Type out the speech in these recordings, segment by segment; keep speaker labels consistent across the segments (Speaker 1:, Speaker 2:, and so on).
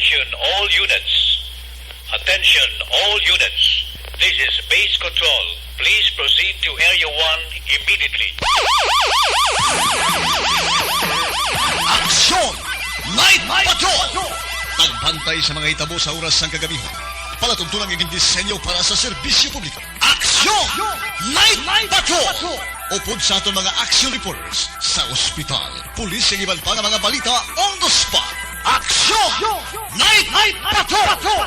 Speaker 1: Attention all units. Attention all units. This is base control. Please proceed to Area 1 immediately.
Speaker 2: Aksyon! Night Patrol! Tagbantay sa mga hitabo sa oras ng kagabihan. Palatuntunan ng disenyo para sa serbisyo publiko. Aksyon! Night Patrol! Upod sa aton mga action reporters sa ospital, pulis ang iban pa ng mga balita on the spot. Aksyon! Night Patrol!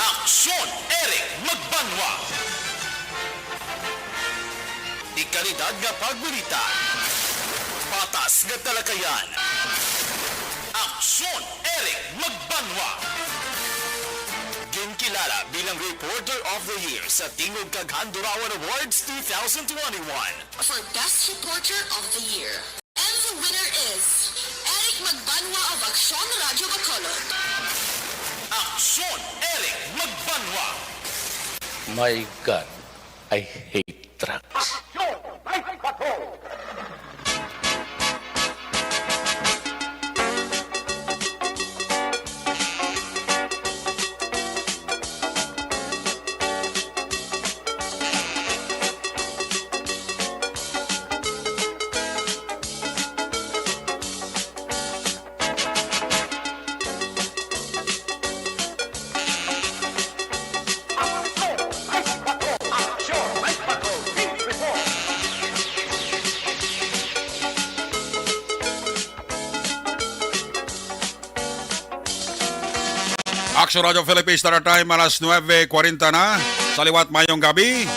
Speaker 3: Aksyon Eric Magbanwa. Di kalidad nga pagbalita. Patas nga talakayan. Aksyon Eric Magbanwa. Ginkilala bilang Reporter of the Year sa Tingog kag Handurawan Awards 2021.
Speaker 4: For Best Reporter of the Year. And the winner is Eric Magbanwa of Aksyon Radio Bacolod.
Speaker 3: Aksyon Eric Magbanwa.
Speaker 5: My God, I hate drugs.
Speaker 6: Action Radio Philippines Star Time, alas 9:40 na. Sa liwat mayong gabi.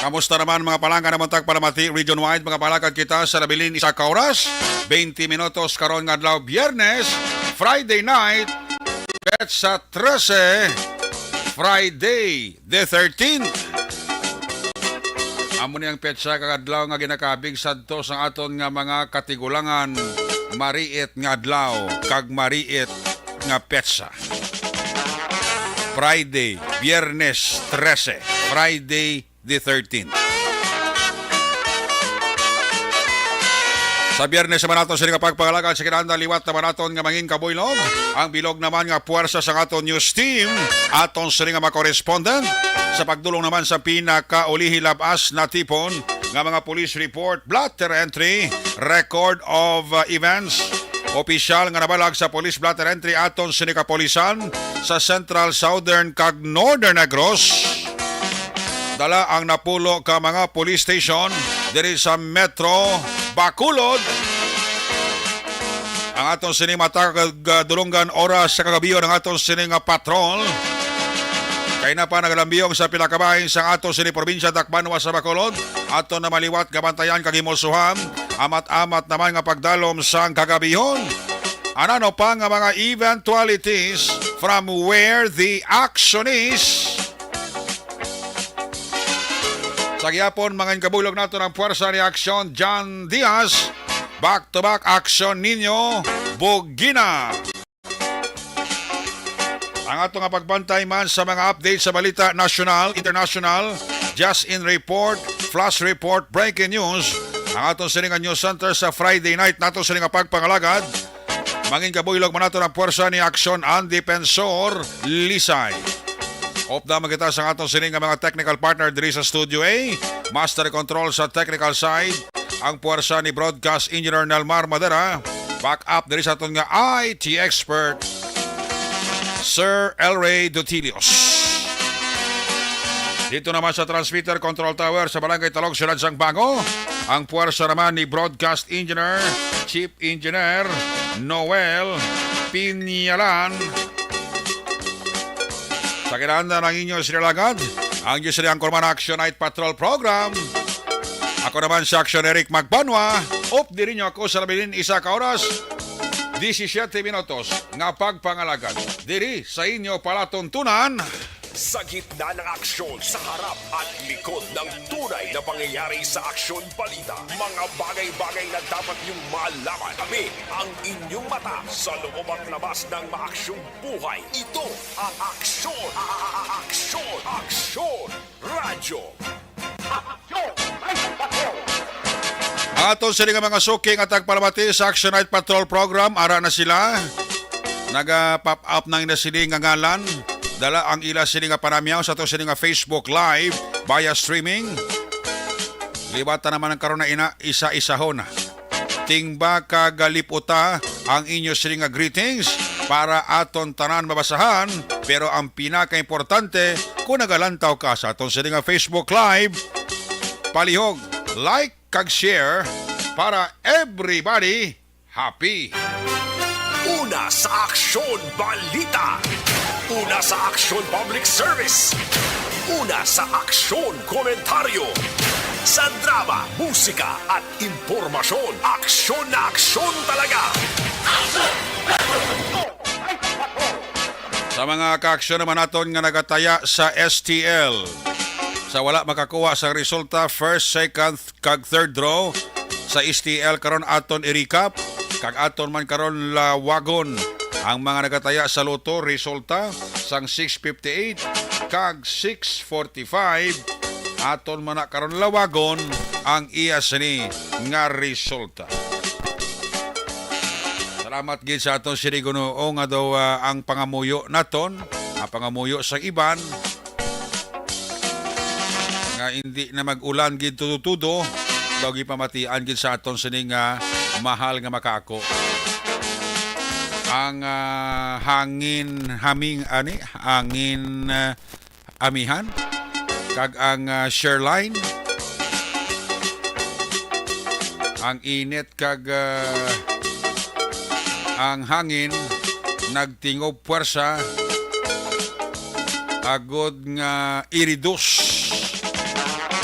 Speaker 6: Kamusta naman mga palangka na Montag Palamati region-wide, mga palakad kita sa labilin isa ka oras, 20 minutos karon nga adlaw Biyernes, Friday night, petsa 13, Friday the 13th. Amo niyang petsa kagadlaw nga ginakabig sadto sa aton nga mga katigulangan, mariit nga adlaw kag mariit nga petsa. Friday, Biyernes 13, Friday the 13th. Sa Biyernes naman natin sa pagpangalagan sa kinahanglan liwat naman natin nga manging kabuylog. Ang bilog naman nga puwersa sa aton news team, aton sa nga mga correspondent sa pagdulong naman sa pinakaulihi labas na tipon nga mga police report, blatter entry, record of events. Opisyal nga nabalag sa police blatter entry aton sa kapolisan sa Central, Southern kag Northern Negros. Dala ang napulo ka mga police station diri sa Metro Bacolod. Ang aton sini matag dulungan oras sa kagabiyo ng aton sini nga patrol. Kay na pa nagalambiyong sa pinakabahin sa aton sini probinsya Tacbanwa sa Bacolod. Aton na maliwat gabantayan kag himulsuhan. Amat-amat naman nga pagdalom sa kagabihon. Ano pa nga mga eventualities from where the action is. Sa gyapon mga kabulog nato ng puwersa ni Aksyon John Diaz. Back-to-back action ninyo Bugina. Ang ato nga pagbantay man sa mga update sa balita national, international, just in report, flash report, breaking news. Ang atong sininga news center sa Friday night nato sininga pagpangalagad. Mangin kabuylog man nato ng puwersa ni Aksyon ang Defensor Lisay. Off naman kita sa atong sininga mga technical partner diri sa Studio A. Master control sa technical side. Ang puwersa ni Broadcast Engineer Nelmar Madera. Back up diri sa atong nga IT expert Sir Elray Dutilios. Dito naman sa transmitter control tower sa Barangay Talog, Ciudad Sangbango, ang puwersa naman ni Broadcast Engineer, Chief Engineer Noel Pinyalan. Sa kinahanglan ng inyong sinilagad, ang Diyos ang Kurman Action Night Patrol Program. Ako naman si Action Eric Magbanwa. Diri nyo ako sa labilin isa ka oras, 17 minutos nga pagpangalagan. Diri sa inyo palatuntunan.
Speaker 7: Sa gitna ng aksyon, sa harap at likod ng tunay na pangyayari sa Aksyon Balita. Mga bagay-bagay na dapat niyong malaman. Kami ang inyong mata sa loob at labas ng maaksyong buhay. Ito ang Aksyon! Aksyon! Aksyon! Radyo!
Speaker 6: Aton sila nga mga suking at tagpalamati sa Action Night Patrol Program. Ara na sila. Naga-pop up ng inasiling nga ngalan. Dala ang ila sila nga panamyaw sa ito sila nga Facebook Live via streaming. Libatan naman ang karon na isa-isahon na. Tingba kagaliputa ang inyo sila nga greetings para aton tanan mabasahan. Pero ang pinaka-importante, kung nagalantaw ka sa aton sila nga Facebook Live, palihog, like, kag share para everybody happy.
Speaker 7: Una sa Aksyon Balita. Una sa Aksyon Public Service. Una sa Aksyon Komentaryo. Sa drama, musika at impormasyon. Aksyon na aksyon talaga.
Speaker 6: Sa mga ka-aksyon naman naton nga nagataya sa STL. Sa wala makakuha sa resulta, first, second, kag third draw sa STL karon aton i-recap. Kag aton man karon lawagon ang mga nagataya sa loto resulta sang 658 kag 645 aton man na karon lawagon ang iya sini nga resulta. Salamat gid sa aton sini Ginoo nga daw ang pangamuyo naton, ang pangamuyo sa iban nga hindi na mag-ulan gid tudo-tudo daw gipamatian gid sa aton sini nga mahal nga makaako. Ang hangin amihan kag ang Sherline, ang init kag ang hangin nagtingob puwersa agod nga iridus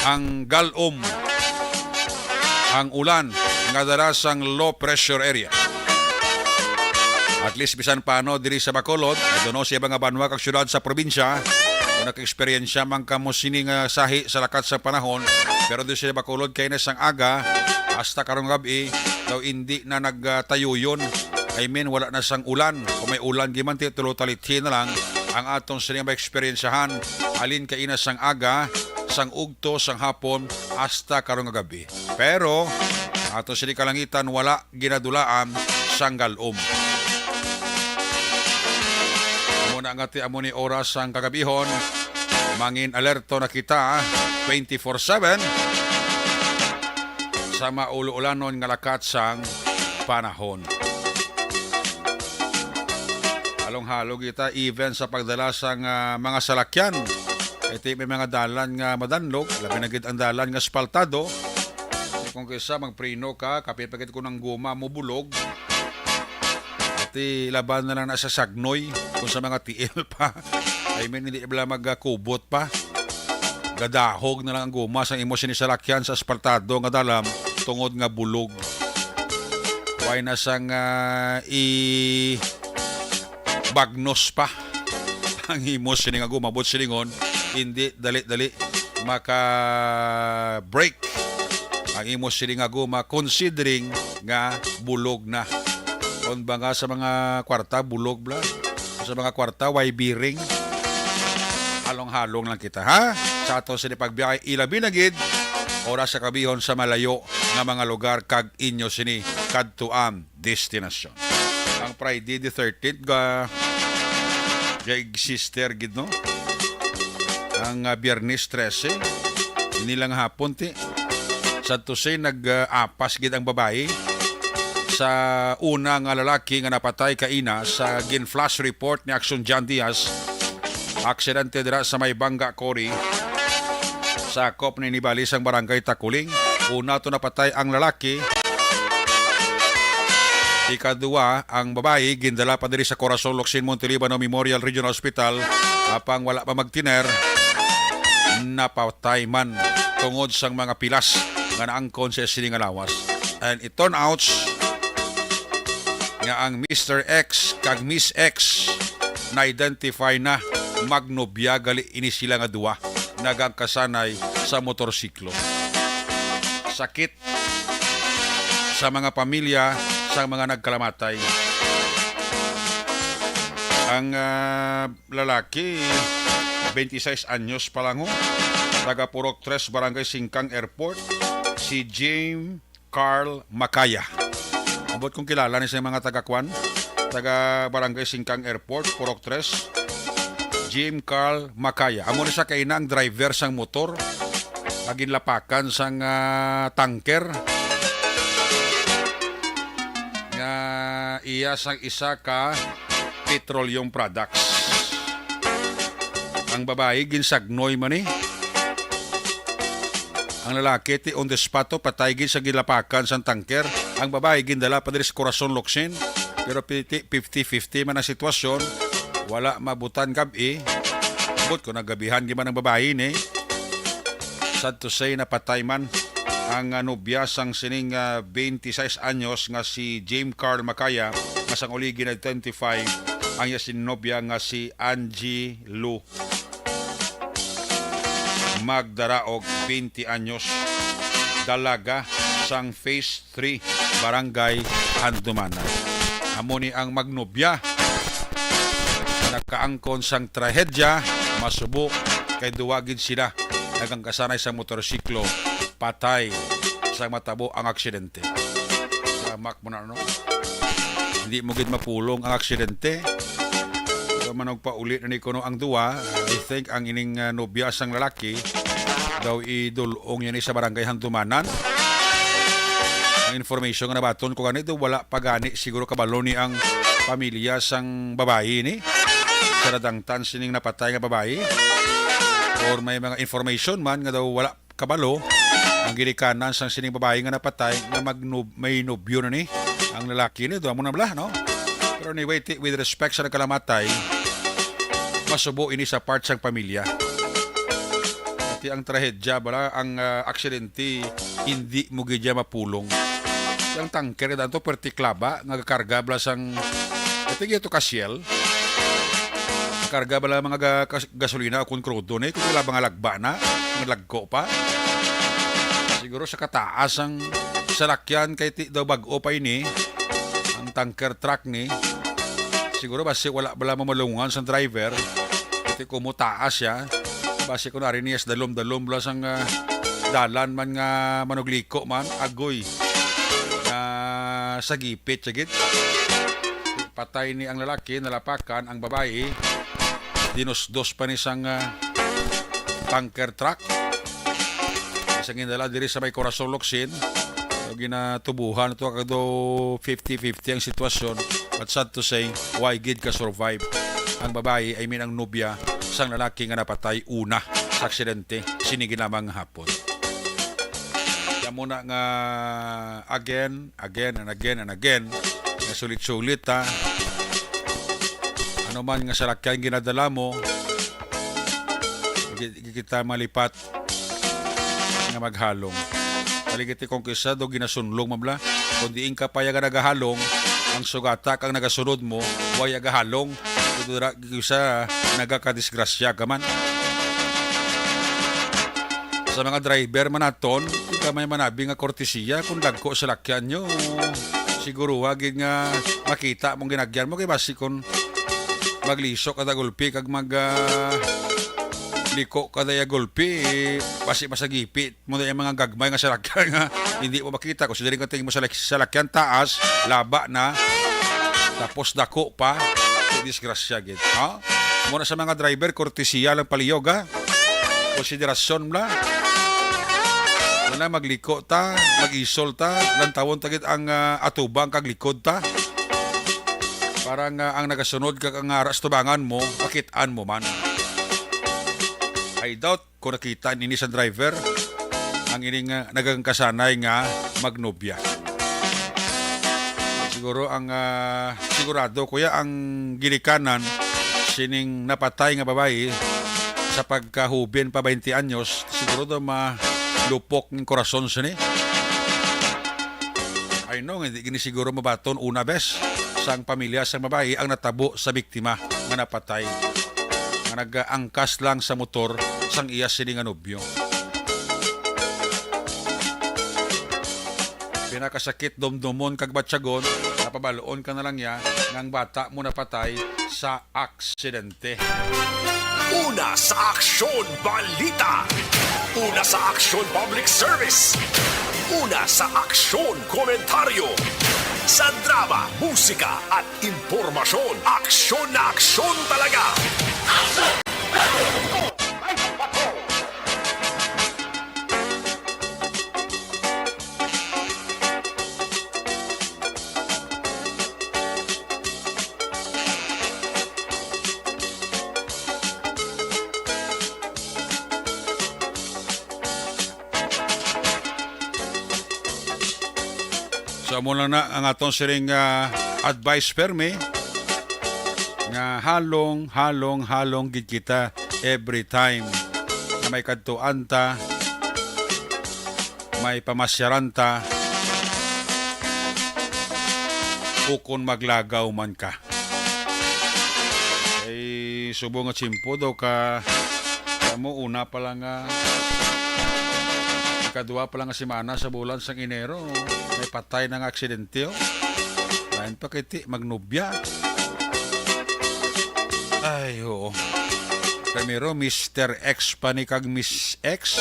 Speaker 6: ang galom ang ulan nga darasang low pressure area. At least bisan paano diri sa Bacolod, adono siya mga banwa kag syudad sa probinsya, kung naka-experience man kamo sining sahi sa lakat sa panahon, pero diri sa Bacolod kay na sang aga hasta karong gabi daw hindi na nagtayuyon. I mean wala na sang ulan. Kung may ulan giman ti tulo talithi na lang ang atong sining ma-experiencehan alin kay ina sang aga, sang ugto, sang hapon hasta karong gabi. Pero ato sini kalangitan wala ginadulaan sang galom. Muna nga ti amo ni oras sang kagabihon, mangin alerto na kita 24/7 sa maulo-ulanon nga lakat sang panahon. Halong-halog kita even sa pagdala sang mga salakyan. Iti may mga dalan nga madanlog, labi na gid ang dalan nga spaltado. Kung kaysa magprino ka, kapipagit ko ng guma mo bulog. Ati laban na lang na sa sagnoy kung sa mga tiil pa. I mean, hindi ibla magkubot pa. Gadahog na lang ang guma sa imo sinisalakyan sa aspartado nga dalam tungod nga bulog. Why na sang bagnos pa ang imo sini nga gumabot silingon, hindi dali-dali maka-break ang imo sini nga guma considering nga bulog na. Kung ba nga sa mga kwarta, bulog bla. Sa mga kwarta, way bearing. Halong-halong lang kita, ha? Sa ato sa pagbiyahe, ilabi na gid, oras sa kabihon sa malayo nga mga lugar kag inyo sini kadtuam destinasyon. Ang Friday the 13th ga sister gid no? Ang Biyernes 13, nilang hapon ti. Sa tusay nag-apas gid ang babae sa una nga lalaki nga napatay kaina sa gin-flash report ni Action John Diaz. Aksidente dira sa may Bangga Cory sa kop ni Nibalisang Barangay Takuling. Una to napatay ang lalaki. Ikadua, ang babae gindala pa diri sa Corazon Locsin Montelibano Memorial Regional Hospital apang wala pa magtiner. napatay man tungod sang mga pilas nga naangkon sa sining nga lawas. And it turn out nga ang Mr. X kag Miss X na-identify na magnobya gali ini sila nga duwa nagangkasanay sa motorsiklo. Sakit sa mga pamilya sa mga nagkalamatay. Ang lalaki 26 anyos pa lang, taga Purok 3 Barangay Singkang Airport, si James Carl Macaya. Abot kong kilala ni sa mga taga-kwan, taga Barangay Singkang Airport, Purok 3, James Carl Macaya. Amo ni siya kaina ang driver sang motor, agin lapakan sang tanker, nga iya sang isa ka petroleum products. Ang babae ginsagnoy man eh. Ang lalaki ti on the spot patay gin sa gilapakan sang tanker. Ang babae gindala pa diri sa Corazon Locsin. Pero 50-50 man ang sitwasyon. Wala mabutan gabi. But kung nagabihan gi man ang babae ni. Sad to say napatay man ang nobya sang sining 26 anyos nga si James Carl Macaya nga sang uli gin-identify ang yasin nobya nga si Angie Lu Magdaraog 20 anyos, dalaga sang Phase 3 Barangay Handumanan. Amo ni ang magnobya nakaangkon sang trahedya masubo kay duwagin sila nagang kasanay sa motorsiklo, patay sa matabo ang aksidente. Samak mo na no. Hindi mo gid mapulong ang aksidente. Manog pa ulit na ni kuno ang duwa. I think ang ining nobya sang lalaki daw idulong yan sa Barangay Handumanan. Ang information nga nabaton ko ganito wala pa gani siguro kabalo ni ang pamilya sang babae ni sa radangtan sining napatay nga babae, or may mga information man nga daw wala kabalo ang gilikanan sang sining babae nga napatay nga may nobyo na ni ang lalaki ni do amo na bala no. Pero anyway, with respect sa nagkalamatay, masubo ini sa part sang pamilya. Pati ang trahedya, bala, ang aksidente, hindi mo gidya mapulong. Ang tanker na ito, pertiklaba, nagakarga bala sang, ito ito kasyel, karga bala mga gasolina kung krudo na, kung wala mga lagba na, mga lagko pa. Siguro sa kataas ang salakyan, kay daw bago pa ini, ang tanker truck ni, siguro basi wala bala mamalungan sa driver, iti kumutaas siya, basi kunwari niya sa dalom-dalom bala sang dalan man nga manugliko man, agoy, sa gipit, sagit. Patay ni ang lalaki, nalapakan, ang babae, dinos-dos pa ni sang tanker truck. Isang indala diri sa may Corazon Locsin, ginatubuhan ito kado 50-50 ang sitwasyon, but sad to say why gid ka survive ang babae, I mean ang nobya sang lalaki nga napatay una sa aksidente sinigi lamang hapon. Kaya muna nga again and again nga sulit-sulit ano man nga salakyan ginadala mo kita malipat nga maghalong. Paligiti kong kisa do ginasunlong mabla. Kung diin ka pa yaga nagahalong, ang sugatak ang nagasunod mo, way agahalong. Kudura kisa nagakadisgrasya ka man. Sa mga driver man naton, ka may manabi nga kortesiya kung dagko sa lakyan nyo. Siguro wagin nga makita mong ginagyan mo kay basi kung maglisok at agulpi kag liko kada ya golpe basi masagipit mo na yung mga gagmay nga salakyan nga hindi mo makita kasi diri ka tingin mo sa salakyan taas laba na tapos dako pa disgrasya gid ha mo na sa mga driver kortesiya lang paliyog ha konsiderasyon mla wala magliko ta mag-isol ta lantawon tagit ang atubang kag likod ta parang ang nagasunod kag ang aras tubangan mo pakitaan mo man. I doubt kung nakita nini sa driver ang ining nagangkasanay nga magnobya. Siguro ang sigurado kuya ang gilikanan sining napatay nga babae sa pagkahubin pa 20 anyos, siguro daw malupok ng korason siya ni. I know, hindi gini siguro mabaton una bes sang pamilya sang babae ang natabo sa biktima nga napatay. Nga nag-angkas lang sa motor sang iya sini nga nobyo. Pinakasakit domdomon kag batsagon, napabaloon ka na lang ya ngang bata mo napatay sa aksidente.
Speaker 7: Una sa Aksyon Balita. Una sa Aksyon Public Service. Una sa Aksyon Komentaryo. Sa drama, musika at impormasyon. Aksyon na aksyon talaga.
Speaker 6: So mula na ang atong siring advice perme nga halong gid kita every time na may kadtuan ta, may pamasyaran ta, ukon maglagaw man ka. Ay subo nga tsimpo daw ka mo una pa lang kadua pa lang nga simana sa bulan sang Enero. May patay ng aksidente. Lain pa kiti magnubya. Ay, oo. Primero, Mr. X pa ni kag Miss X.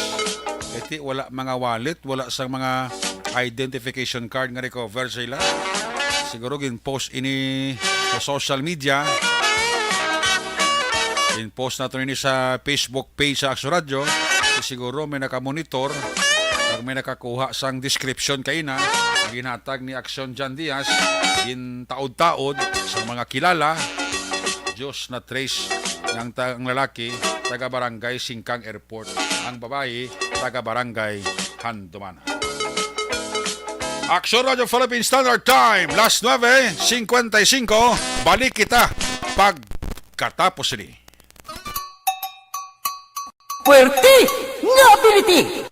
Speaker 6: Kiti wala mga wallet, wala sang mga identification card nga recover sila. Siguro gin-post ini sa social media. Gin-post nato ini sa Facebook page sa Aksyon Radio. Siguro may nakamonitor kag may nakakuha sang description kay na ginhatag ni Aksyon Jan Diaz in taod-taod sa mga kilala. Diyos na trace ng lalaki taga barangay Singkang Airport, ang babae taga barangay Handuman. Aksyon Radio Philippine Standard Time, last 9:55. Balik kita pagkatapos ni
Speaker 8: Puwerte nga ability!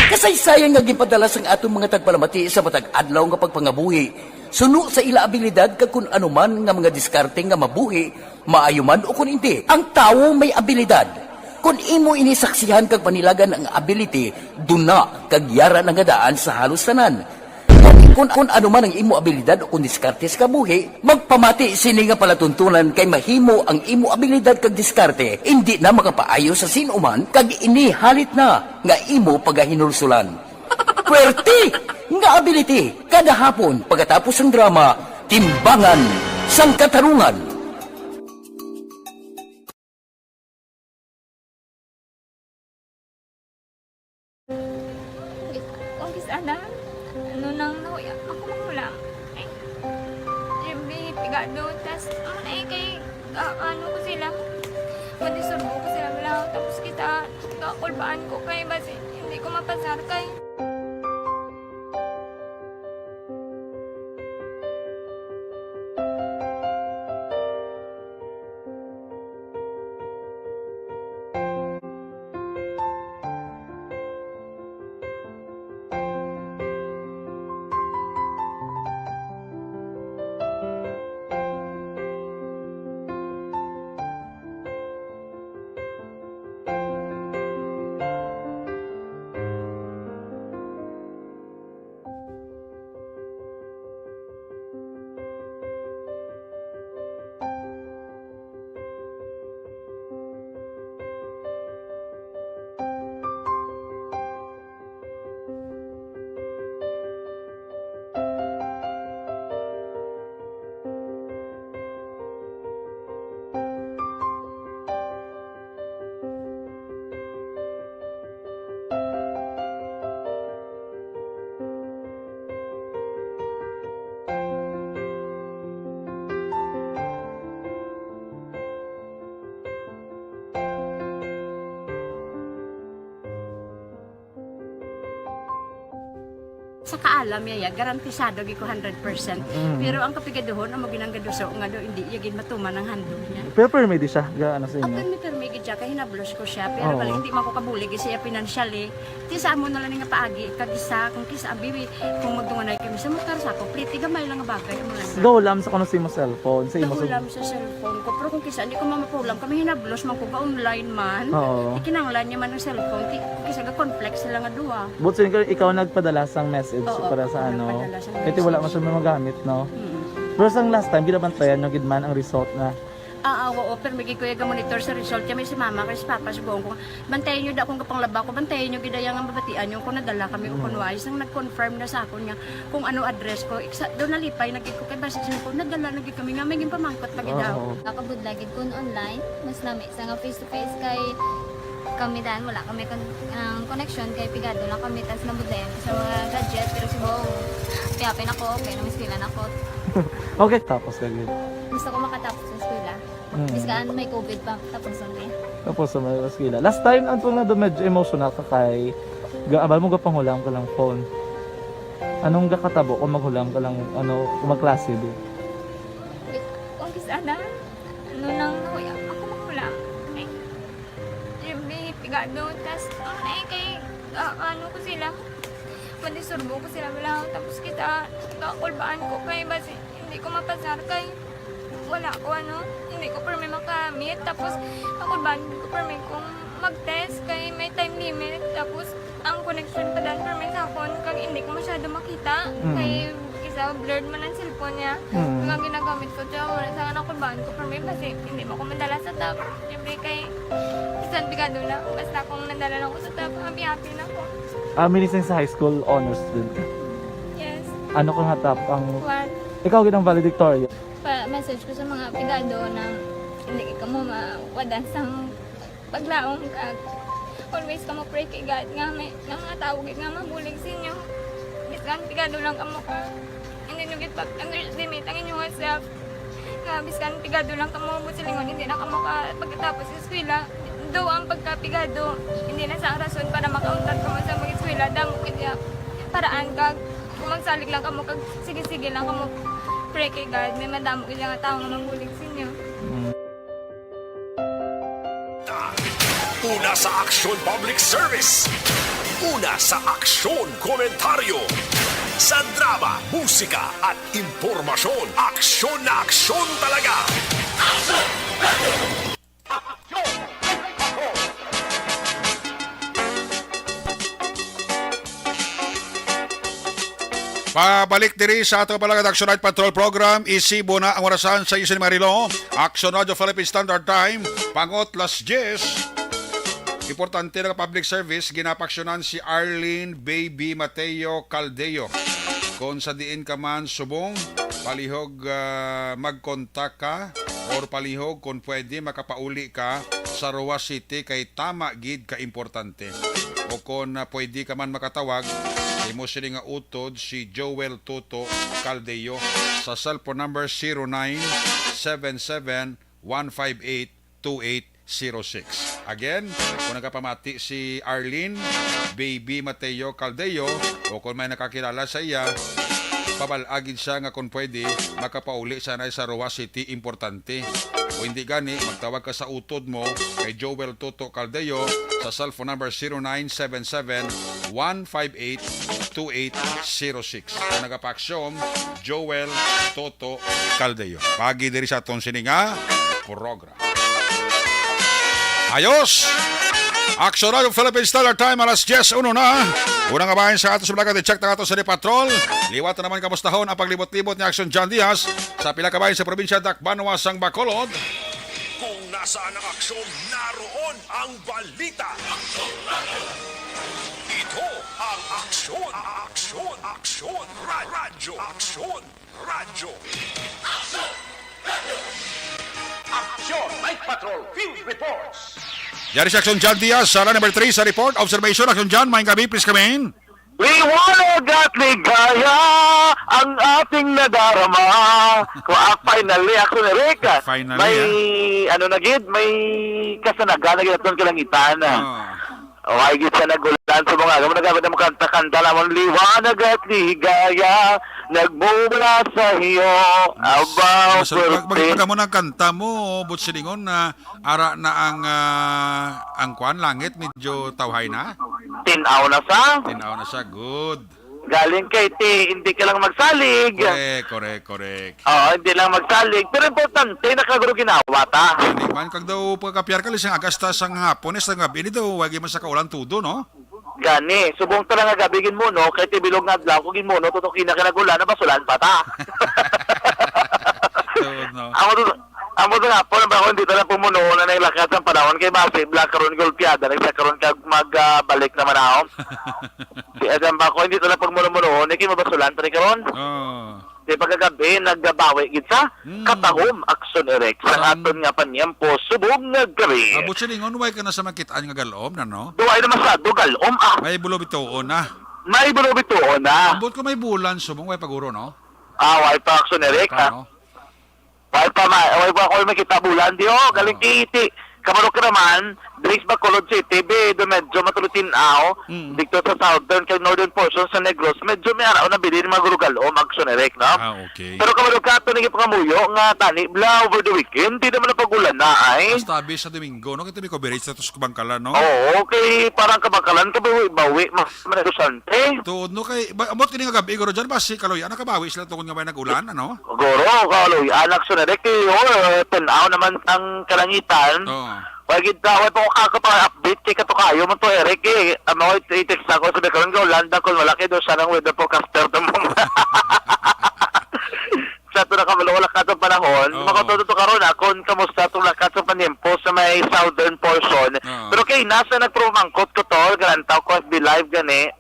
Speaker 8: Kasaysayan nga gipadala sang atong mga tagpalamati sa matag adlaw nga pagpangabuhi. Suno sa ila abilidad kag kun anuman nga mga diskarte nga mabuhi, maayo man o kun hindi. Ang tawo may abilidad. Kung imo inisaksihan kag panilagan ang ability, duna kag yara nga daan sa halos tanan. Kung anuman ang imo abilidad o kung diskarte sa kabuhi, magpamati sini nga palatuntunan kay mahimo ang imo abilidad kag diskarte, hindi na makapaayo sa sinuman kag ini halit na nga imo pagahinulsulan. Puwerte nga ability kada hapon pagkatapos ng drama, Timbangan sang Katarungan.
Speaker 9: Kongkis anak, ano nang nauya ako magulang. Eh, siyempre, pigado, tas, kay, ano ko sila, manisurbo ko sila lang, tapos kita, kakulbaan ko kay, basi, hindi ko mapasar kay.
Speaker 10: Sa kaalam yaya, garantisado gi ko 100%. Pero ang kapigaduhon, ang maginanggaduso nga do, hindi yagin matuman ang handog niya.
Speaker 11: Pero permit siya, gaano sa
Speaker 10: Ang
Speaker 11: inyo?
Speaker 10: permi siya, kaya hinablos ko siya. Pero
Speaker 11: Oo.
Speaker 10: bali, hindi man ko kabulig siya financially. Ti sa amo na lang nga paagi, kagisa, kung kisa abiwi, kung magdunganay kami sa motor sa ako, pliti gamay lang nga bagay. Amo lang.
Speaker 11: Gawlam sa kuno sa imo cellphone, sa imo
Speaker 10: Nakulam sa cellphone ko. Pero kung kisa, hindi ko mamapulam. Kami hinablos man ko ga online man.
Speaker 11: Oo.
Speaker 10: Ikinanglan niya man ng cellphone. Kisa ga complex sila nga duwa.
Speaker 11: But so, ikaw nagpadala sang message
Speaker 10: Oo,
Speaker 11: para sa
Speaker 10: ako
Speaker 11: ano.
Speaker 10: nagpadala sang
Speaker 11: Kasi wala man
Speaker 10: message.
Speaker 11: siya magamit, no? Pero sang last time, ginabantayan nyo gidman ang result na.
Speaker 10: Oo, pero may kuya ga monitor sa result. Kami si mama, kay si papa, si buong ko. Bantayan nyo da akong kapanglaba ko. Bantayan nyo gidayang ang babatian nyo. Kung nadala kami o kunwais, nang nag-confirm na sa ako niya kung ano address ko. Doon nalipay, nagig ko kay basis ko. Nadala, nagig kami nga. May pamangkot pag daw.
Speaker 11: Oo.
Speaker 9: Nakabudlagid kun online, mas nami sa nga face to face kay kami dan wala kami connection kay pigado lang kami tas nabudlayan sa mga gadget pero si Bong piyapin ako okay na miskilan ako.
Speaker 11: Okay, tapos kagid.
Speaker 9: Gusto ko makatapos sa eskwela. Biskaan may COVID pa tapos ulit.
Speaker 11: Tapos sa mga skila. Last time, ang na do medyo emotional ka kay abal mo gapanghulam ka lang phone. Anong gakatabo kung maghulam ka lang, ano, kung magklase di?
Speaker 9: Kung kisana, ano nang uy, ako makulang. Eh, siyempre, pigado, tas, kay, ano ko sila, mandisurbo ko sila lang, tapos kita, kakulbaan ko kay, basi, hindi ko mapasar kay, wala ko ano, hindi ko permi makamit, tapos, kakulbaan ko permi kung mag-test kay may time limit, tapos, ang connection pa dan permi sa phone, kag hindi ko masyado makita, kay, isa blurred man ang cellphone niya. Kung ang ginagamit ko siya, wala sa anak ko baan ko for me kasi hindi mo ko mandala sa tab. Siyempre kay isang bigado na. Basta kung nandala lang ko sa tab, happy na ako.
Speaker 11: Minising sa high school honors student ka.
Speaker 9: Yes.
Speaker 11: Ano kang hatap ang...
Speaker 9: What?
Speaker 11: Ikaw ginang valedictorian.
Speaker 9: Message ko sa mga bigado na hindi ka mo mawadan sang paglaong kag always ka mo pray kay God nga may mga tawag nga mabulig sa inyo. Biskan pigado lang ka mo ka. Hindi nyo git underestimate ang inyong self. Nga biskan pigado lang ka mo silingon hindi na ka mo ka pagkatapos sa eskwela. Do ang pagkapigado hindi na sa rason para makauntat ka mo sa mga eskwela damo kaya paraan kag kung magsalig lang ka mo kag sige-sige lang ka mo pray kay God may madamo kaya nga tao nga mabulig sa inyo.
Speaker 7: Una sa Aksyon Public Service. Una sa Aksyon Komentaryo. Sa drama, musika at impormasyon. Aksyon na aksyon talaga.
Speaker 6: Pabalik diri sa ato palagad Action Night Patrol Program. Isibo na ang orasan sa Isin Marilo. Action Radio Philippine Standard Time. Pangot las 10. Importante na public service. Ginapaksyonan si Arlene Baby Mateo Caldeo. Kung sa diin ka man subong, palihog mag-contact ka or palihog kung pwede makapauli ka sa Roa City kay tama gid ka importante. O kung pwede ka man makatawag, imo sila nga utod si Joel Toto Caldeo sa cellphone number 0977-158-2806. Again, kung nagkapamati si Arlene Baby Mateo Caldeo o kung may nakakilala sa iya, pabalagin siya nga kung pwede makapauli sana sa Roa City importante. O hindi gani, magtawag ka sa utod mo kay Joel Toto Caldeo sa cellphone number 0977-158-2806. Kung nagapaksyon, Joel Toto Caldeo. Pagi diri sa atong sininga program. Ayos! Action Radio Philippine Standard Time, alas 10:01 na. Unang kabahin sa ato sa Blagat, i-check na ato sa Patrol. Liwat na naman kamustahon ang paglibot-libot ni Action John Diaz sa pila kabahin sa probinsya Tacloban, sang Bacolod.
Speaker 7: Kung nasaan ang aksyon, naroon ang balita. Ito ang Aksyon, Aksyon, Aksyon, Radyo, Aksyon, Radyo.
Speaker 3: Aksyon Night Patrol Field Reports.
Speaker 6: Yari si Action John Diaz, sala number 3 sa report. Observation, Action John, maing gabi, please come in.
Speaker 12: Liwanag at ligaya ang ating nadarama. Finally, ako na Rika.
Speaker 6: Finally,
Speaker 12: may, ano na gid, may kasanaga na gid atong kalangitan. Higit sa nagulan sa mga gamon, nagabit mo kanta-kanta lamang liwanag at ligaya, nagmumula sa iyo, abaw,
Speaker 6: Pagpagka mo ng kanta mo, Butsilingon, na ara na ang kwan, langit, medyo tawhay na.
Speaker 12: Tinaw na sa.
Speaker 6: Tinaw na siya, good.
Speaker 12: Galing kay ti, hindi ka lang magsalig.
Speaker 6: Correct.
Speaker 12: Oo, hindi lang magsalig. Pero importante, nakaguro ginawa ta.
Speaker 6: Hindi man, kag daw pagkapiyar ka lisang agasta sang hapon, sa gabi nito, wagi man sa kaulan tudo, no?
Speaker 12: Gani, subong ta nga gabigin mo, no? Kay ti bilog nga adlaw, kugin mo, no? Tutukin na kinagulan na basulan pa ta.
Speaker 6: No.
Speaker 12: Amo to nga po, nabako hindi talang pumuno na naglakas ng panahon kay Basi, Black karon golpiada, nagsakaroon ka magbalik naman ako. Si Adam Bako, hindi talang pagmuno-muno, hindi mabasulan pa rin karon. Di pagkagabi, nagbabawi gitsa, katahom, aksyon erect, sa aton nga panyampo, subog nga gabi.
Speaker 6: Butsilingon, way ka na sa makitaan nga galom na, no?
Speaker 12: Duway na masado, galom
Speaker 6: May bulo bitoon na.
Speaker 12: May bulo bitoon na.
Speaker 6: Ambot ko may bulan, subong way paguro, no?
Speaker 12: Way pa aksyon erect, ha?
Speaker 6: No?
Speaker 12: Way pa ako makita bulan di galing kiti. Kamaro ka naman, Dris Bacolod City, do medyo matulutin dito sa southern kay northern portion sa Negros, medyo may araw na bilin mga gurugal o mag-sonerek, no?
Speaker 6: Okay.
Speaker 12: Pero kamaro ka ito naging pangamuyo nga tani, bla over the weekend, di naman napagulan na ay.
Speaker 6: Basta sa Domingo, no? Kita may coverage sa tos kubangkalan, no?
Speaker 12: Oo, okay, parang kabangkalan, kabawi, manegosante.
Speaker 6: Tuod, no? Kay, amot kini nga gabi, guro dyan, basi kaloy, nakabawi sila tungkol nga may nag-ulan, ano?
Speaker 12: Goro, kaloy, anak sonerek, tanaw naman ang kalangitan. Wagid way po ako pa update kay kato kayo mo to Eric ano i-text ako sa karon ko landa ko malaki do sa nang weather forecaster to mo. Sa to na kamalo wala ka to panahon makatuto to karon kon kamusta to lakat sa panyempo sa may southern portion. Pero kay nasa nagpromangkot ko to garantaw ko be live gani.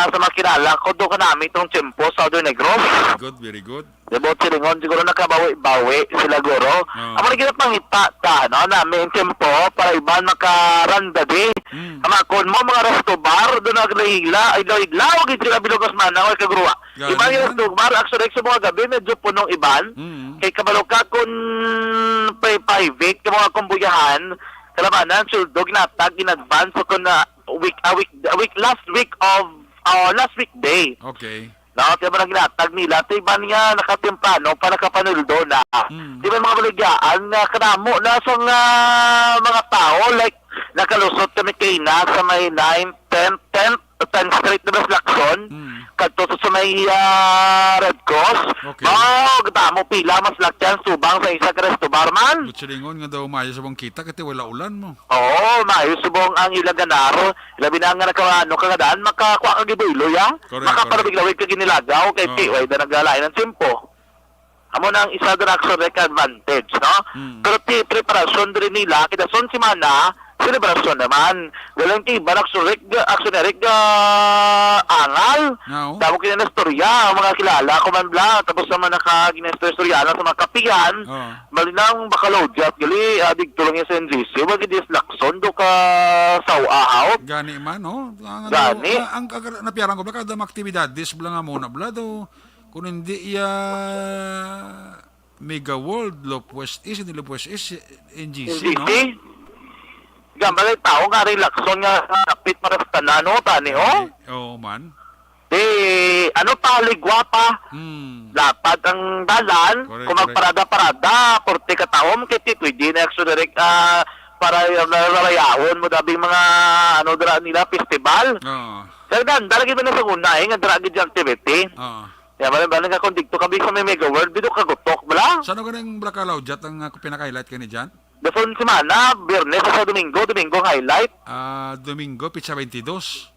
Speaker 12: Sa makilala ko do kanami tong Tiempo Southern Negros.
Speaker 6: Good, very good.
Speaker 12: Debot silingon siguro nakabawi-bawi sila guro. Amo na gina pangita ta no namin tempo para iban makaranda di. Amakon mo mga resto bar do naglahigla ay lahiglaw gid sila bilogos man na kagruwa. Iban yung resto bar actually sa mga gabi medyo punong iban. Kay kabalo ka kun private ka mga kumbuyahan kalabanan suldog na tag in advance so kun last week day.
Speaker 6: Okay.
Speaker 12: No, kaya ba ginatag nila, tiba niya nakatimplano para nakapanuldo na. Di ba mga baligyan na kanamo na sa mga tao, like nakalusot kami kay na sa may 9, 10th Street na Lacson, kadto sa may Red Cross.
Speaker 6: Okay.
Speaker 12: Damo pila, mas lakyan, subang sa isa ka resto barman.
Speaker 6: Butsilingon nga daw mayo sa bang kita, kasi wala ulan mo.
Speaker 12: Oo, mayo subong ang ilaganaro. Labi na nga nakawano kagadaan, makakuha ka gibuilo ya. Makaparabigawid ka ginilagaw, kay Tiway na naglalain ng simpo. Amo nang isa doon action advantage, no? Pero preparasyon din nila, kita son si Mana, selebrasyon naman. Walang tiba, action angal. Tamo kinanestorya, mga kilala, kumanbla, tapos naman nakaginestorya sa mga kapiyan, malinang bakalodya, gali, digtulong yung sa NGC, wag idis lakson, do ka saw-ahaw.
Speaker 6: Gani man, no?
Speaker 12: Gani.
Speaker 6: Ang napiyarang ko, baka dam aktibidades, bla nga muna, bla, do, kung hindi Mega World, Lopwest East, hindi Lopwest East, NGC, no?
Speaker 12: Gambalay tao nga relaxon nga kapit marastana no tani
Speaker 6: man.
Speaker 12: Ano paligwa pa. Dapat ang dalan kung magparada-parada porte ka taom kiti pwede na direct para narayaon mo dabing mga ano dira nila festival. Kaya dalagi ba na sa una nga dira gid activity. Kaya ba nga kung dikto kabi sa may Mega World bidok kagutok bala.
Speaker 6: Sano ganang Blacalaw jet ang pinaka-highlight kani diyan?
Speaker 12: Dason semana, Biyernes sa Domingo highlight.
Speaker 6: Domingo, pizza 22.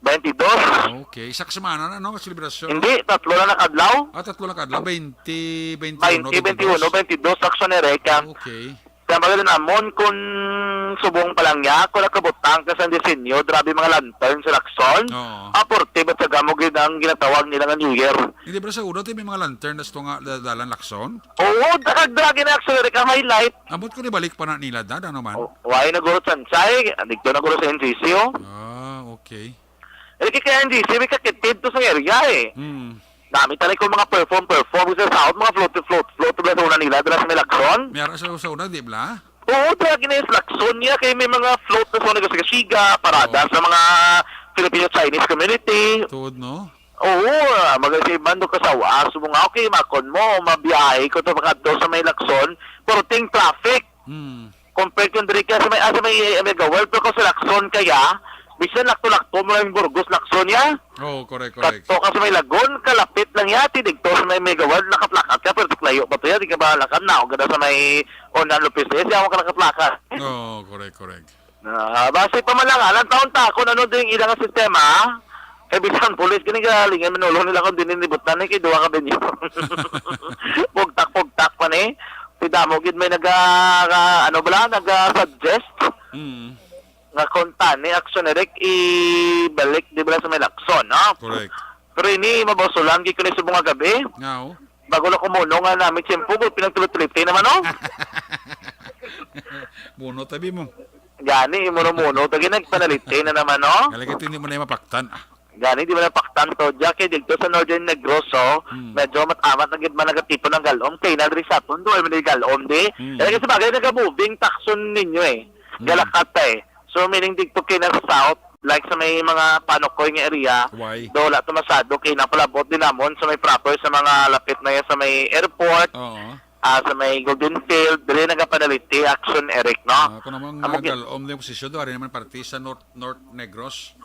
Speaker 12: 22?
Speaker 6: Okay, isak semana na, no? Selebrasyon.
Speaker 12: Hindi, tatlo na nakadlaw.
Speaker 6: Tatlo na nakadlaw. 20,
Speaker 12: 21, 22, aksyon ereka.
Speaker 6: Okay.
Speaker 12: Kaya maganda namon kung subong pa lang niya, kung nakabutang ka sa disenyo, grabe mga lantern sa Lacson. Aporte, ba't sa gamog ang ginatawag nila ng New Year?
Speaker 6: Hindi ba sa ulo, may mga lantern na nga dalan Lacson?
Speaker 12: Oo, dragi na aksyon ereka highlight.
Speaker 6: Amot ko ni balik pa na nila da, ano man?
Speaker 12: Why na guro Sansay, dito na guro sa NGC,
Speaker 6: okay.
Speaker 12: Kaya NGC, may kakitid to sa area Dami talaga kung mga perform sa South, mga float na nila, dala sa may Lacson.
Speaker 6: Mayroon sa una, di ba?
Speaker 12: Oo, talaga gina Lakson niya kay may mga float na sa Nagasiga, parada sa mga Filipino-Chinese community.
Speaker 6: Tuod, no?
Speaker 12: Oo, magasiban do ka sa waas mo nga, okay, makon mo, mabiyahe ko to makadto sa may Lakson, pero ting traffic. Compared kung diri ka sa may gawal, pero kung sa Lakson kaya, bisan lakto-lakto mo yung Burgos Lakson ya.
Speaker 6: Oh, correct.
Speaker 12: Kadto ka sa may Lagon, kalapit lang ya, tidigto sa may gawal, nakaplakat ka, pero tiklayo pa to ya, di ka ba lakad na, o ganda sa may Onan Lopez, siya mo ka nakaplakat.
Speaker 6: Oh, correct.
Speaker 12: Base pa man lang, alang taon ta, kung ano din ilang sistema, kay bisan pulis, kinigalingan, minulong nila kung dininibutan, kay duwa ka din yun. Pugtak pa ni. Pidamo, gid may nag-suggest, nga konta ni Action Eric, ibalik, di ba sa may Lakson, no?
Speaker 6: Correct.
Speaker 12: Pero ini, mabosulan, gid ko ni subong nga gabi.
Speaker 6: Now?
Speaker 12: Bago na kumuno nga namin, siyempre, pinagtulot-tulipin naman, no?
Speaker 6: Muno tabi mo.
Speaker 12: Gani, imuno-muno, tagi nagpanalitin na naman, no?
Speaker 6: Kalagay ito hindi mo na yung mapaktan.
Speaker 12: Gani, di ba napaktan to? Jackie, dito sa Northern Negros, medyo matamat na gid man nagatipo ng galom. Kaya na rin sa tondo, ay may galom, di? Kaya kasi bagay nag-moving takson ninyo, eh. Galakata, eh. So, meaning dito kayo na sa south, like sa may mga panokoy ng area,
Speaker 6: Why?
Speaker 12: dola tumasado, kayo na palabot din namon sa may proper, sa mga lapit na yan, sa may airport,
Speaker 6: Oo.
Speaker 12: sa may Golden Field, dili nagapanaliti, Action Eric, no?
Speaker 6: Kung naman galom na yung posisyon doon, rin naman party sa North Negros.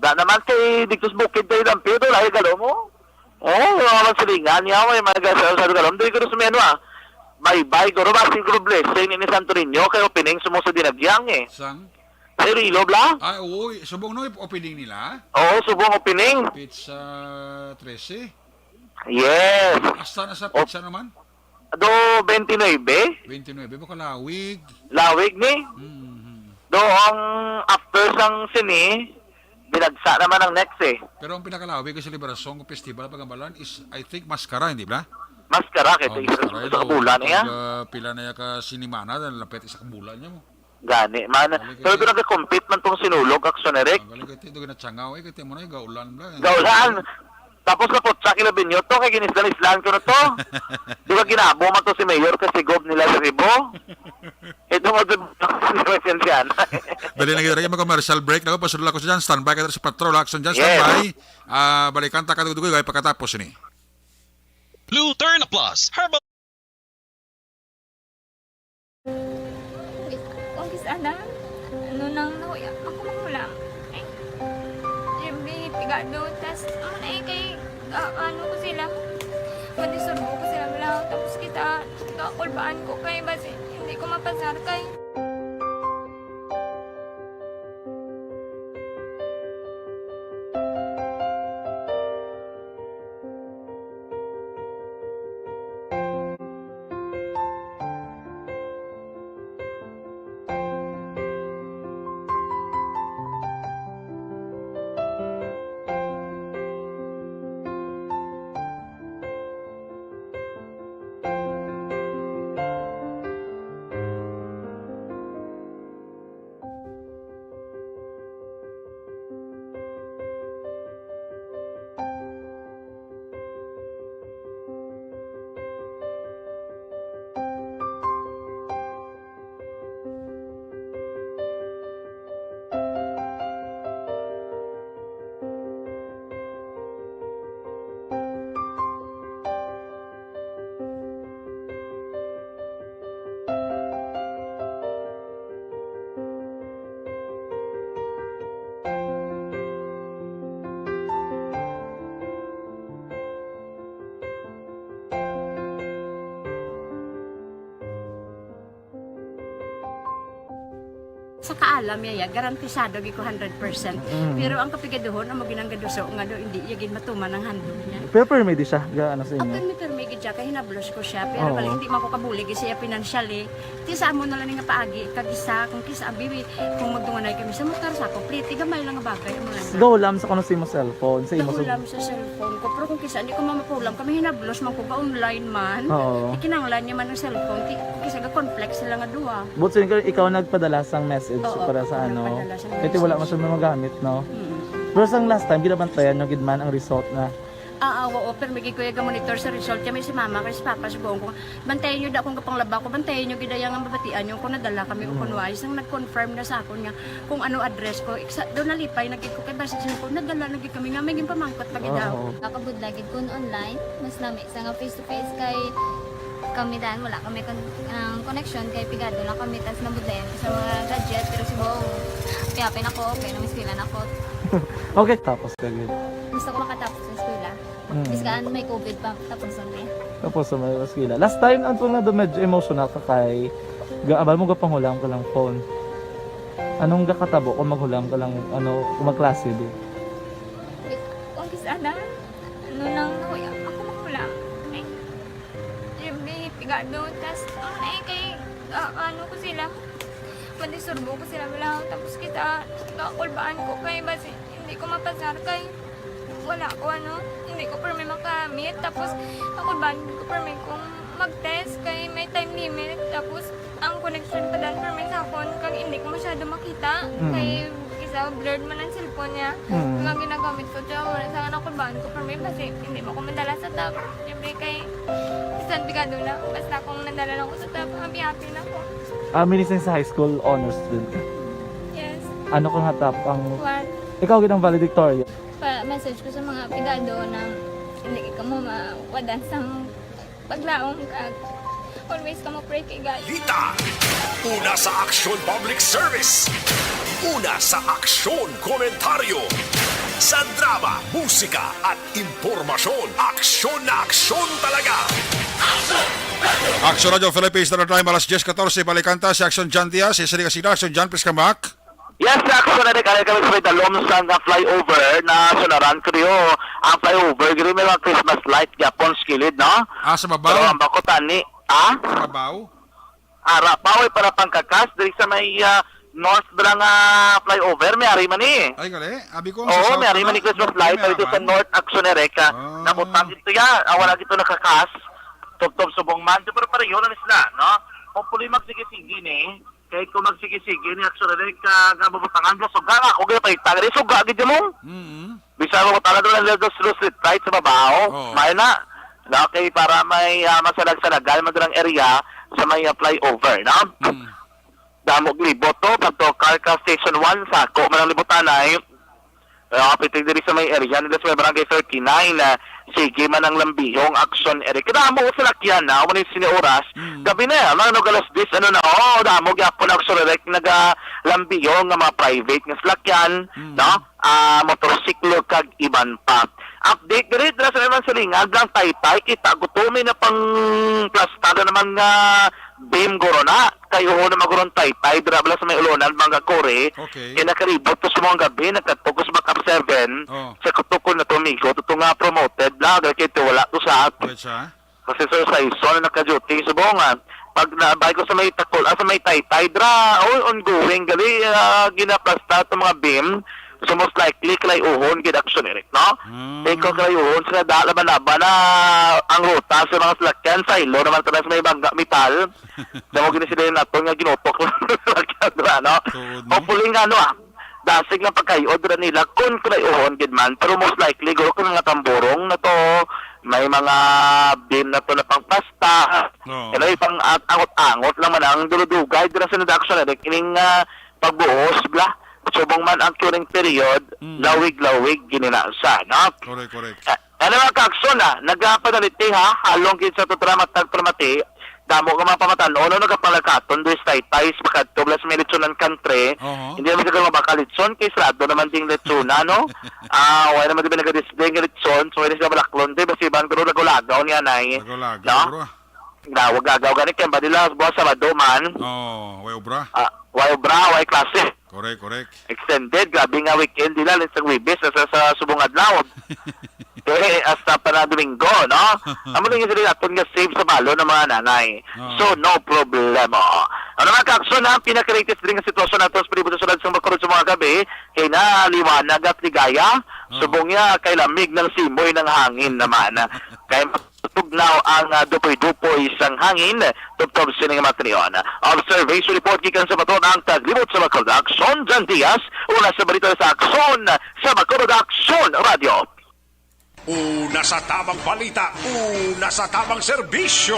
Speaker 12: Da naman kay dito sa bukid tayo ng Pio, doon ay galom mo. Naman silingan niya, may mga sa galom, doon ko sa menu, bye-bye, guro ba, siguro blessing ni Santo Niño, kayo pining sumo sa dinagyang, eh.
Speaker 6: Sang?
Speaker 12: Sa Rilo, bla?
Speaker 6: Oo, subong no, opening nila.
Speaker 12: Oo, subong opening.
Speaker 6: Pizza 13.
Speaker 12: Yes.
Speaker 6: Hasta na sa pizza naman?
Speaker 12: Do 29.
Speaker 6: 29, baka lawig.
Speaker 12: Lawig ni. Do ang after sang sini, binagsa naman ang next eh.
Speaker 6: Pero ang pinakalawig sa Liberación ng Festival Pagambalan is, I think, Maskara, hindi ba?
Speaker 12: Maskara, kaya sa kabulan niya.
Speaker 6: Pila na ka sinimana, dahil lapit sa kabulan niya mo.
Speaker 12: Gani, man. Pero doon nag-compete man tong sinulog, Action Eric.
Speaker 6: Galing kayo, doon natsangaw, kaya mo na, gaulan ba?
Speaker 12: Gaulan. Tapos na po, tsaki na binyo to, kaya ginislan-islan ko na to. Di ba ginabo man to si Mayor kasi gob nila sa Ribo? Ito mo doon, yan.
Speaker 6: Dali na kita rin mag-commercial break. Naku, pasunod ako sa dyan. Standby ka sa patrol. Action dyan, standby. Balikan ta ka dugoy pagkatapos ni.
Speaker 3: Luterna Plus Herbal.
Speaker 9: Kung kisana, ano nang nahuya, ako magulang. Siyempre, pigado, tas, kay, ano ko sila, madisurbo ko sila lang, tapos kakulbaan ko kay, basi, hindi ko mapasar kay.
Speaker 10: Sa kaalam yaya, garantisado gi ko 100%. Pero ang kapigaduhon, ang maginanggaduso nga do, hindi yagin matuman ang handog niya.
Speaker 11: Pero permedi siya, gaano sa inyo?
Speaker 10: At permigid siya, kaya hinablos ko siya. Pero bali, hindi man ko kabulig siya financially. Tisa mo na lang nga paagi, kagisa, kung kisa ang bibi, kung magdunganay kami sa motor sa complete, gamay lang nga bagay.
Speaker 11: Gawlam sa kanusin mo cellphone, sa imo
Speaker 10: Gawlam sa cellphone ko. Pero kung kisa, hindi ko mamapulam, kami hinablos man ko ba online man.
Speaker 11: Oo.
Speaker 10: Ikinanglan niya man ang cellphone, kisa ga complex sila nga duwa.
Speaker 11: But so, ikaw nagpadala sang message para sa ano. Kasi wala man siya magamit, no? Pero sang last time, ginabantayan nyo gidman ang result na
Speaker 10: Oo, pero may kuya ga monitor sa result kami si mama kay si papa si buong ko. Bantayan niyo da akong kapang laba ko, bantayan niyo gidayang ang babatian niyo kung nadala kami ko kunwari sang nag-confirm na sa akon nga kung ano address ko. Doon nalipay nagit ko kay basta ko nadala nagit kami nga may pamangkot pag daw.
Speaker 9: Kakabudlagid kun online, mas lami sa nga face to face kay kami dahil wala kami connection kay pigado na kami tas nabudlayan sa mga gadget pero si buong piyapin ako, okay na miskilan ako.
Speaker 11: Okay, tapos kagid.
Speaker 9: Gusto ko makatapos sa eskwela. Biskaan may COVID pa, tapos na eh.
Speaker 11: Tapos sa may maskila. Last time, antong na medyo emotional ka kay abal mo gapanghulam ka lang phone. Anong gakatabo kung maghulam ka lang, kung magklase di?
Speaker 9: Kung sana, nang nahuya, ako maghulam. Ay, siyempre, pigado, tas, kay, ko sila. Madisurbo ko sila bilang, tapos kita, kakulbaan ko kay, basi, hindi ko mapasar kay, wala ko hindi ko per may makamit, tapos kakulbaan ko per may kung mag-test kay may time limit, tapos ang connection pa dan per may sakon kang hindi ko masyado makita, kay isa blurred man ang cellphone niya, mga ginagamit ko siya, wala sa kakulbaan ko per may kasi hindi mo ko madala sa tab, siyempre kay isang bigado na, basta kung nadala lang ko sa tab, happy na ako.
Speaker 11: Minising sa high school honors student.
Speaker 9: Yes.
Speaker 11: Ano kang hatap ang...
Speaker 9: What?
Speaker 11: Ikaw ginang valedictorian.
Speaker 9: Message ko sa mga pigado na hindi ka mo mawadan sa paglaong ka. Always ka mo pray kay God.
Speaker 7: Balita! Una sa aksyon public service. Una sa aksyon komentaryo. Sa drama, musika at impormasyon. Aksyon na aksyon talaga.
Speaker 6: Action Radio Philippines na time alas 10:14 balikanta si Action John Diaz, si Action John please come back.
Speaker 12: Yes, actually, kaya kami sa may dalom sa flyover na sunaran ko rin ang flyover. Giri may mga Christmas light yapon skilid, no?
Speaker 6: Sa babaw?
Speaker 12: Pero ang bakutan ni,
Speaker 6: Sa babaw?
Speaker 12: Baway para pangkakas, diri sa may north lang flyover, may ari man eh.
Speaker 6: Ay, gali? Abi ko
Speaker 12: Oo, may ari man ni Christmas light, pero dito sa north action ereka. Nakutan dito ya, wala dito nakakas. Top subong man, pero pareho na sila, no? Hopefully magsige-sige ni. Kahit kung magsige-sige ni action ereka, gababutangan mo, suga na, kung gano'n tayo, suga, gid mo. Bisa mo talaga doon ang street light sa babaw, may na. Okay, para may masalag-salagal mo doon ang area sa may flyover, no? Damog libot to, pagto Carca Station 1, sako, manang libutanay. Kapitig diri sa may area nila sa may barangay 39 na sige man ang lambihong action area. Kadamo sa lakyan na, wala yung sineoras. Gabi na, mga alas 10, damo gyapon action area, nagalambihong nga mga private nga salakyan, no? Motorsiklo kag iban pa. Update diri sa naman sa lingag lang taytay, kita gutumin na pang plastada naman nga Bim Gorona, kayo ho na maguron taytay, drabla sa may ulonan, mga kore, nakaribot to sa mga gabi, nagkatugos back up 7, sa kutukon na tumigo, ito nga promoted, laga kito wala to sa atin. Kasi sir sa iso na naka-duty, subongan, pag nabay ko sa may takol, sa may taytay, ongoing, gali, ginaplasta ito mga Bim, so most likely kalay uhon gid action erek, no? Ikaw kalay uhon sila laban-laban na ang ruta sa mga salakyan sa ilo naman sa may bangga metal. Damo gini sila nato nga ginutok salakyan, no? Hopefully nga dasig lang pagkayod ra nila kun kalay uhon gid man, pero most likely guro ko mga tamborong na to may mga bin na to na pang pasta. Kalay pang angot-angot lang man ang duludugay dira sa action erek ining pagbuhos bla. Subong man ang curing period, lawig-lawig gininasa, no?
Speaker 6: Correct.
Speaker 12: Ano mga kakson nagpapanaliti halong gid sa tutramat tagtramati, damo ka mga pamatan, nagapalakaton, doon tay-tay, makatublas may litsunan country, hindi naman ka mabakalitson, kay sarado naman ding litsuna, no? Wala naman din nag-display ng litson, so hindi siya malaklon, di ba si Iban Garo nagulagaw niya, nay?
Speaker 6: Nagulagaw,
Speaker 12: wag gagaw ganit, kaya ba nila, buwan sa maduman?
Speaker 6: Way obra.
Speaker 12: Way obra, way klase.
Speaker 6: Correct.
Speaker 12: Extended, grabe nga weekend nila, sa Wibis, sa Subong Adlaw. Hasta pa na Domingo, no? Amo lang yung sila natin nga save sa balo ng mga nanay. So, no problema. Ano mga kakson pinaka-latest din nga sitwasyon natin sa Pilipinas sunod sa makurot sa mga gabi, kay na liwanag at ligaya, subong niya kay lamig ng simoy ng hangin naman. Kay tugnaw ang dupoy-dupoy sang hangin, tubtob sining matriyon. Observation report gikan sa baton ang taglibot sa Bacolod Action, John Diaz, una sa balita sa Action, sa Bacolod Action Radio.
Speaker 7: Una sa tamang balita, una sa tamang serbisyo.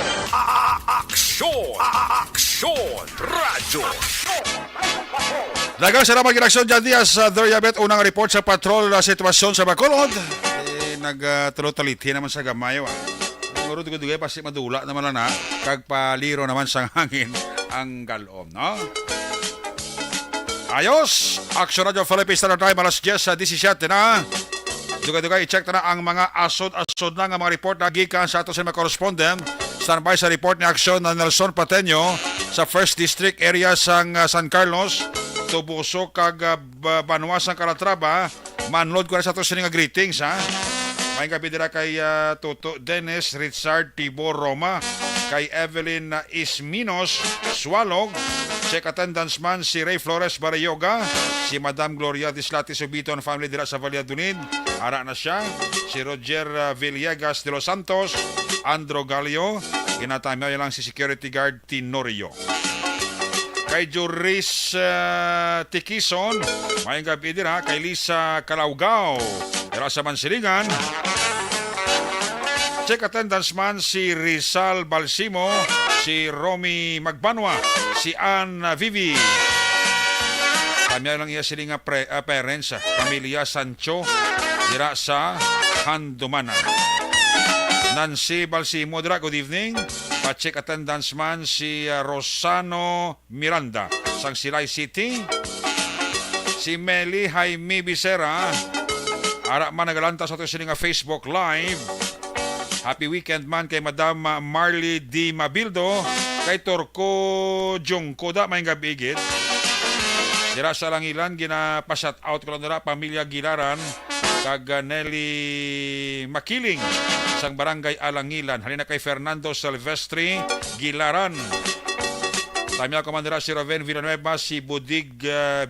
Speaker 7: Aksyon! Aksyon! Radyo!
Speaker 6: Dagang salamat ginaksyon dyan Diaz Doriabet. Unang report sa patrol na sitwasyon sa Bacolod. Nagtuloy-taliti naman sa gamayo. Siguro dugay pasti madula naman na kagpaliro naman sa hangin ang galom, no? Ayos! Action Radio Philippines Standard Time alas 10:17 na. Dugay-dugay i-check na ang mga asod-asod na nga mga report na gikan sa ato sa mga correspondent. Standby sa report ni Aksyon na Nelson Pateño sa 1st District area sang San Carlos. Tubuso kag Banwa sang Calatrava. Manload ko na sa ato sa nga greetings, ha? May gabi dira kay Toto Dennis Richard Tibor Roma, kay Evelyn Isminos Swalog, check attendance man si Ray Flores Barayoga, si Madam Gloria Dislati Subiton family dira sa Valladolid, ara na siya, si Roger Villegas de los Santos, Andro Galio, ginatamayo lang si security guard Tinorio. Kay Juris Tikison, may gabi dira kay Lisa Calaugaw dira sa Mansilingan. Check attendance man si Rizal Balsimo, si Romy Magbanwa, si Ann Vivi. Kami lang iya sila nga parents, pamilya Sancho dira sa Handumanan. Nancy Balsimo dira, good evening. Pa-check attendance man si Rosano Miranda sang Silay City. Si Meli Jaime Bisera, ara man nagalanta sa ito sila nga Facebook Live. Happy weekend man kay Madam Marley D. Mabildo, kay Torco Jungko da may gabigit. Dira sa Langilan, ginapa-shout out ko lang dira, pamilya Gilaran, kag Nelly Makiling, sang barangay Alangilan. Halina kay Fernando Silvestre Gilaran. Tamya ko man dira si Raven Villanueva, si Budig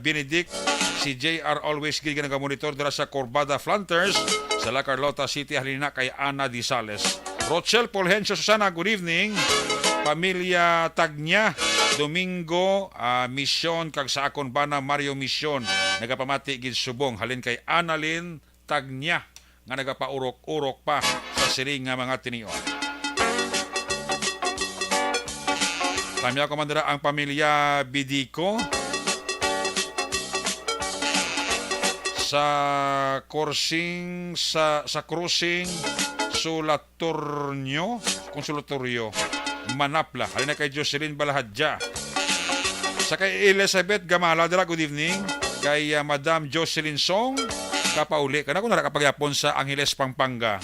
Speaker 6: Benedict, si JR Always Gil monitor dira sa Corbada Flanters, sa La Carlota City. Halina kay Ana Disales. Rochelle Polhencio Susana, good evening. Pamilya Tagnya Domingo Mission, kag sa akon bana Mario Mission, nagapamati gid subong. Halin kay Annalyn Tagnya nga nagapaurok-urok pa sa siling nga mga tinion. Tamya ko man dira ang pamilya Bidico sa Corsing sa Cruising Sulatornyo, Consulatorio Manapla. Halina kay Jocelyn Balahadja. Sa kay Elizabeth Gamala dira, good evening. Kay Madam Jocelyn Song, kapauli kana kung nakakapagyapon sa Angeles Pampanga.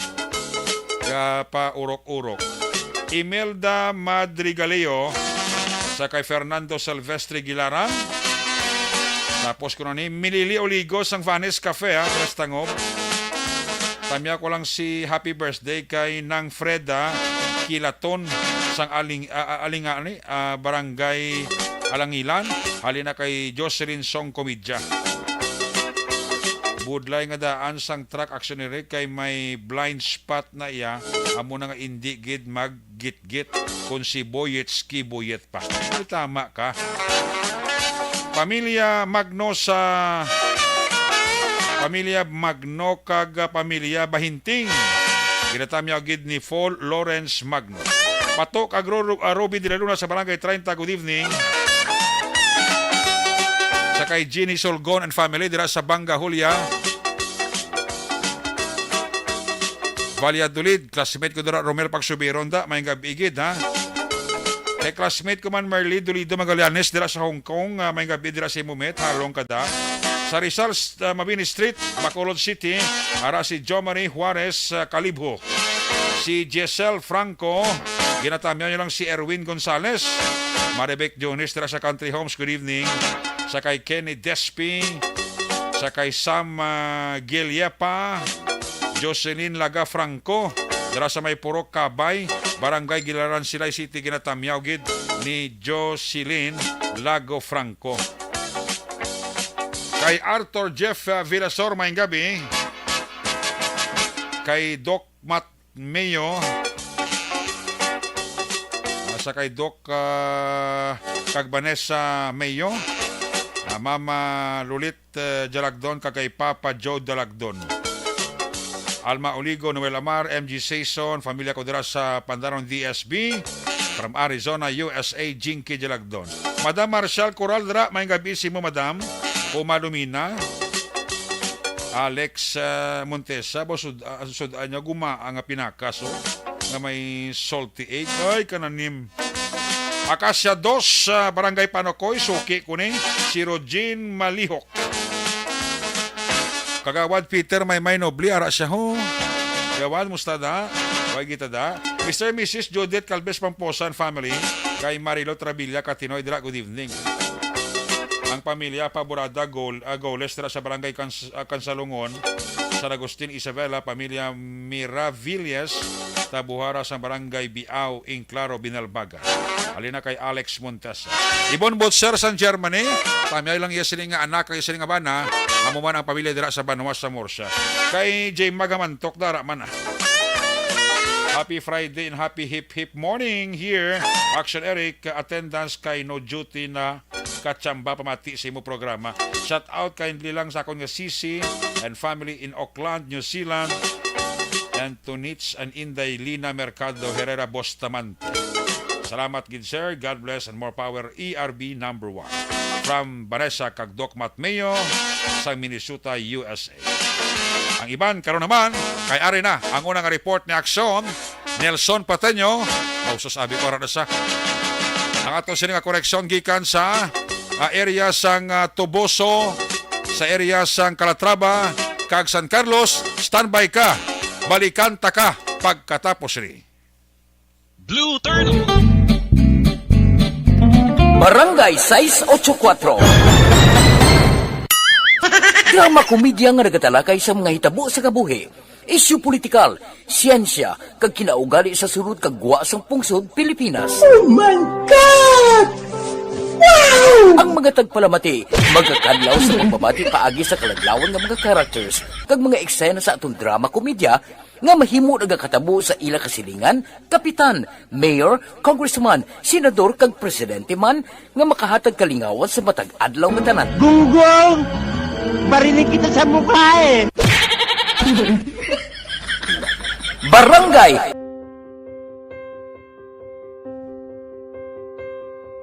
Speaker 6: Kapaurok-urok. Imelda Madrigaleo sa kay Fernando Silvestre Gilaran. Tapos ko na ni Milili Oligos ang Vanes Cafe, Prestangob. Tamya ko lang si happy birthday kay Nang Freda Kilaton sang barangay Alangilan. Halina kay Jocelyn Song Comidja. Budlay nga daan sang truck actionary kay may blind spot na iya, amo na nga indi gid mag-git-git kung si Boyet ski boyet pa. Tama ka. Pamilya Magno kag pamilya Bahinting, kinatamya gid ni Paul Lawrence Magno. Patok Ruby de la Luna sa barangay 30, good evening. Sa kay Ginny Solgon and family dira sa Banga Julia, Valladolid. Classmate ko dira Romel Pagsubiron da, may gabigid ha. Kay classmate ko man Marley Dolido Magallanes dira sa Hong Kong, may gabi dira sa Mumet, halong kada. Sa Rizal Mabini Street, Bacolod City, ara si Jo Marie Juarez Calibho. Si Giselle Franco, ginatamyan niyo lang si Erwin Gonzalez. Maribek Jones dira sa Country Homes, good evening. Sa kay Kenny Despi, sa kay Sam Giliepa, Jocelyn Laga Franco, dira sa may Purok Kabay, barangay Gilaran Silay City, ginatamyaw gid ni Jocelyn Lago Franco. Kay Arthur Jeff Villasor, may gabi. Kay Doc Matt Mayo, sa kay Doc kag Vanessa Mayo, Mama Lulit Jalagdon, kag kay Papa Joe Dalagdon. Alma Oligo, Noel Amar, MG Saison, familia ko dira sa Pandaron DSB. From Arizona, USA, Jinky Jalagdon. Madam Marshall Coral dira, may gabi si mo, Madam. Uma Lumina. Alex Montesa, sudan niya guma ang pinakaso na may salty egg. Ay, kananim. Akasya 2, Barangay Panokoy, suki ko ni, si Rogin Malihok. Kagawad Peter may nobli, ara siya ho. Kagawad, musta da? Huwag kita da. Mr. and Mrs. Judith Calves Pamposan family, kay Marilo Trabilla, Katinoy, dira, good evening. Ang pamilya, paborada, goles, dira sa Barangay Kansalungon, San Agustin, Isabela, pamilya Miravillas, Tabuhara sa Barangay Biao, Inclaro, Binalbaga. Alina kay Alex Montesa. Ibon Botser, San Germany, tamyay lang yasiling nga anak, kay yasiling nga bana, amuman ang pamilya dira sa Banwas sa Morsya. Kay J. Magamantok, dara man. Happy Friday and happy hip hip morning here. Action Eric, attendance kay no duty na katsamba pamati sa imo programa. Shout out kindly lang sa akong nga Sisi and family in Auckland, New Zealand. And to Nits and Inday Lina Mercado Herrera Bustamante. Salamat gid sir. God bless and more power. ERB number 1. From Vanessa Kagdok Matmeo sa Minnesota, USA. Ang iban karon naman kay ari na ang unang report ni Aksyon Nelson Pateño. Sabi ko na sa ang atong sining koreksyon gikan sa area sang Toboso, sa area sang Calatrava kag San Carlos. Standby ka, balikan ta ka pagkatapos ri.
Speaker 3: Blue Turtle.
Speaker 8: Barangay 684. Drama komedya nga nagatalakay sa mga hitabo sa kabuhi, isyu politikal, siyensya, kag kinaugali sa surut kag guwa sang pungsod Pilipinas. Oh my God! Wow! Ang mga tagpalamati, magkakadlaw sa pagbabati paagi sa kalaglawan ng mga characters kag mga eksena sa atong drama komedya nga mahimo nagakatabo sa ila kasilingan, kapitan, mayor, congressman, senador kag presidente man nga makahatag kalingawan sa matag adlaw nga tanan.
Speaker 13: Gunggong! Barinig kita sa mukha eh!
Speaker 8: Barangay!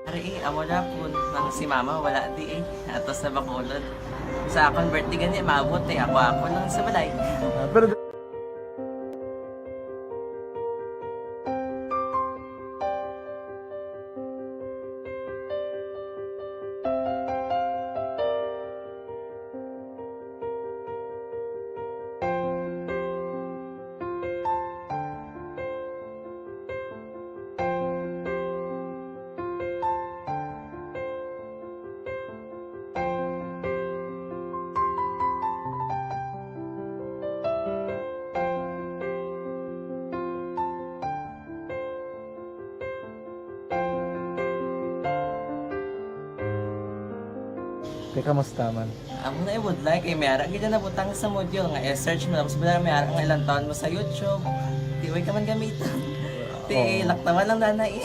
Speaker 14: Ari amo na po nang si mama wala di atos na bakulod. Sa akong birthday gani maabot ako nang sa balay.
Speaker 11: Pero kamusta man?
Speaker 14: Amo na would like ay mayara gid na butang sa module nga i-search mo tapos bala mayara nga ilang taon mo sa YouTube. Di way ka man gamitan. Di laktaman lang nanay.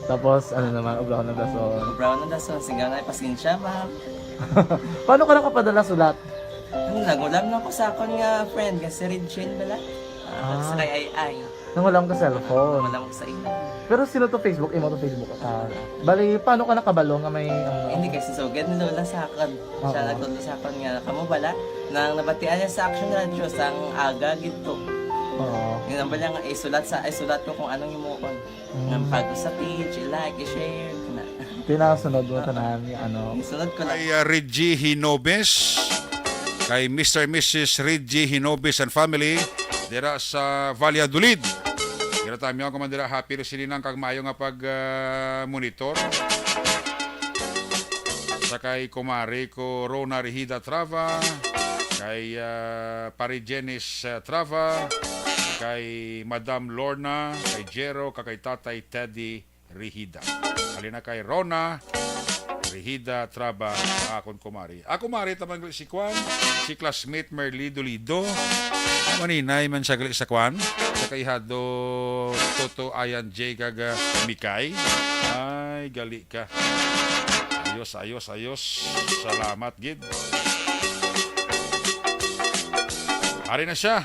Speaker 11: Tapos ano naman, ubraw ng dason.
Speaker 14: Ubraw ng dason, sigaw na pasensya ma'am.
Speaker 11: Paano ka nakapadala sulat?
Speaker 14: Nagulam na ko sa akon nga friend kasi Regine bala. Sa kay ay.
Speaker 11: Nangulam ka cellphone.
Speaker 14: Nangulam ko sa imo.
Speaker 11: Pero sino to Facebook? Imo to Facebook. Bali, paano ka nakabalo nga may...
Speaker 14: Hindi kasi so, ganun lola sa akin. Siya nagtulo sa akin nga, kamo bala, nang nabatian niya sa Action Radio, sang aga gito.
Speaker 11: Oo.
Speaker 14: Yun ang bala nga, isulat ko kung anong imukon. Ng pag sa page, i-like, i-share.
Speaker 11: Pinasunod mo tanan yung ano.
Speaker 14: Sunod ko lang.
Speaker 6: Kay Reggie Hinobes, kay Mr. and Mrs. Reggie Hinobes and family, dira sa Valladolid. Dira tayo ako man dira happy rin sila kag maayo nga pag-monitor. Sa kay kumari ko Rona Rihida Trava, kay Parigenis Trava, kay Madam Lorna, kay Jero, kay Tatay Teddy Rihida. Halina kay Rona Rihida Trava, akon kumari. Ako mari tamang si Kwan, si classmate Merly Dolido. Maninay man siya sa Kwan, sa kay Hado Toto Ayan J. Gaga Mikay. Ay, gali ka. Ayos. Salamat, gid. Ari na siya.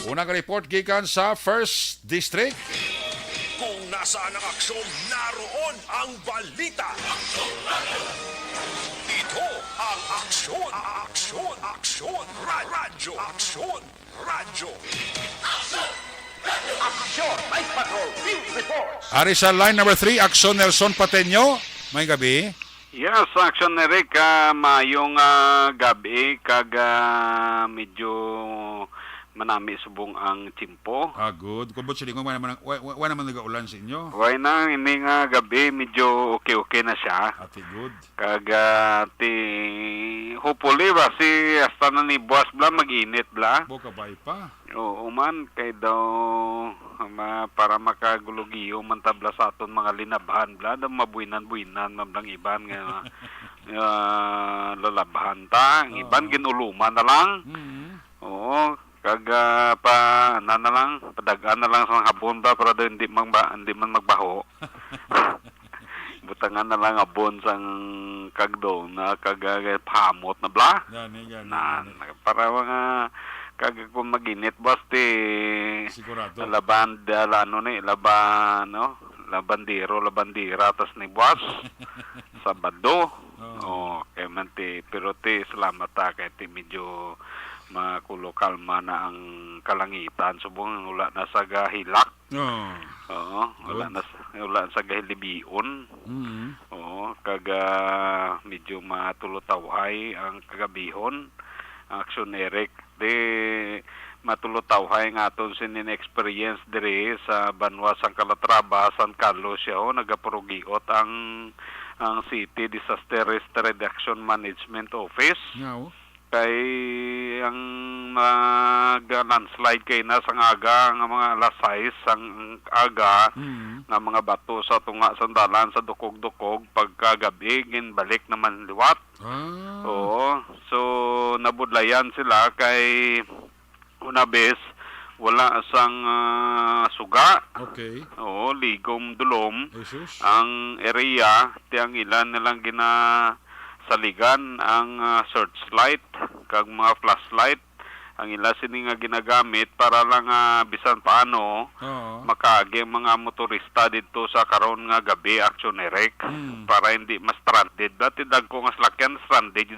Speaker 6: Unang report gikan sa 1st District.
Speaker 7: Kung nasaan ang aksyon, naroon ang balita. Ito ang aksyon. Aksyon. Radyo. Aksyon. Radyo.
Speaker 13: Aksyon! Night Patrol! Field Reports!
Speaker 6: Ari sa line number 3, Aksyon Nelson Pateño. May gabi.
Speaker 15: Yes, Aksyon Eric, mayong gabi kag medyo manami subong ang timpo.
Speaker 6: Good. Kung sila wala naman nag-ulan sa inyo.
Speaker 15: Why na, ini nga gabi medyo okay na siya.
Speaker 6: Ati good.
Speaker 15: Kag hopefully ba si hasta na ni boss bla mag-init bla.
Speaker 6: Bokabay pa.
Speaker 15: Oo man, kay daw para makagulugiyo man tabla sa aton mga linabahan bla, daw mabuinan-buinan mablang iban nga lalabahan ta. Ang iban ginuluman na lang. Oo. Kag na lang, padagaan na lang sa habon ba para daw hindi man magbaho. Butangan na lang abon sang kagdo na pamot na bla.
Speaker 6: Gani.
Speaker 15: Para mga kag kung maginit basti
Speaker 6: sigurado.
Speaker 15: Labandira tas ni boss. Sabado. Kay man pero salamat ta kay medyo makulo-kalma na ang kalangitan subong wala na sa gahilak. Oo, wala na sa gahilibion. Oo, medyo matulotawhay ang kagabihon. Aksyon Eric, matulotawhay nga aton sinin experience dire sa Banwa San Calatrava, San Carlos siya nagapurugiot ang City Disaster Risk Reduction Management Office. Kay ang landslide kay na sang aga nga mga alas 6 sang aga nga mga bato sa tunga sandalan sa dukog-dukog pagkagabi ginbalik naman liwat. Oo, so nabudlayan sila kay una bes wala sang suga.
Speaker 6: Okay.
Speaker 15: Oo, ligom dulom.
Speaker 6: Jesus.
Speaker 15: Ang area tiyang ilan nilang saligan ang searchlight kag mga flashlight ang ila sini nga ginagamit para lang bisan paano makaagi mga motorista dito sa karon nga gabi Aksyon Eric para hindi ma-stranded. Dati dagko nga salakyan stranded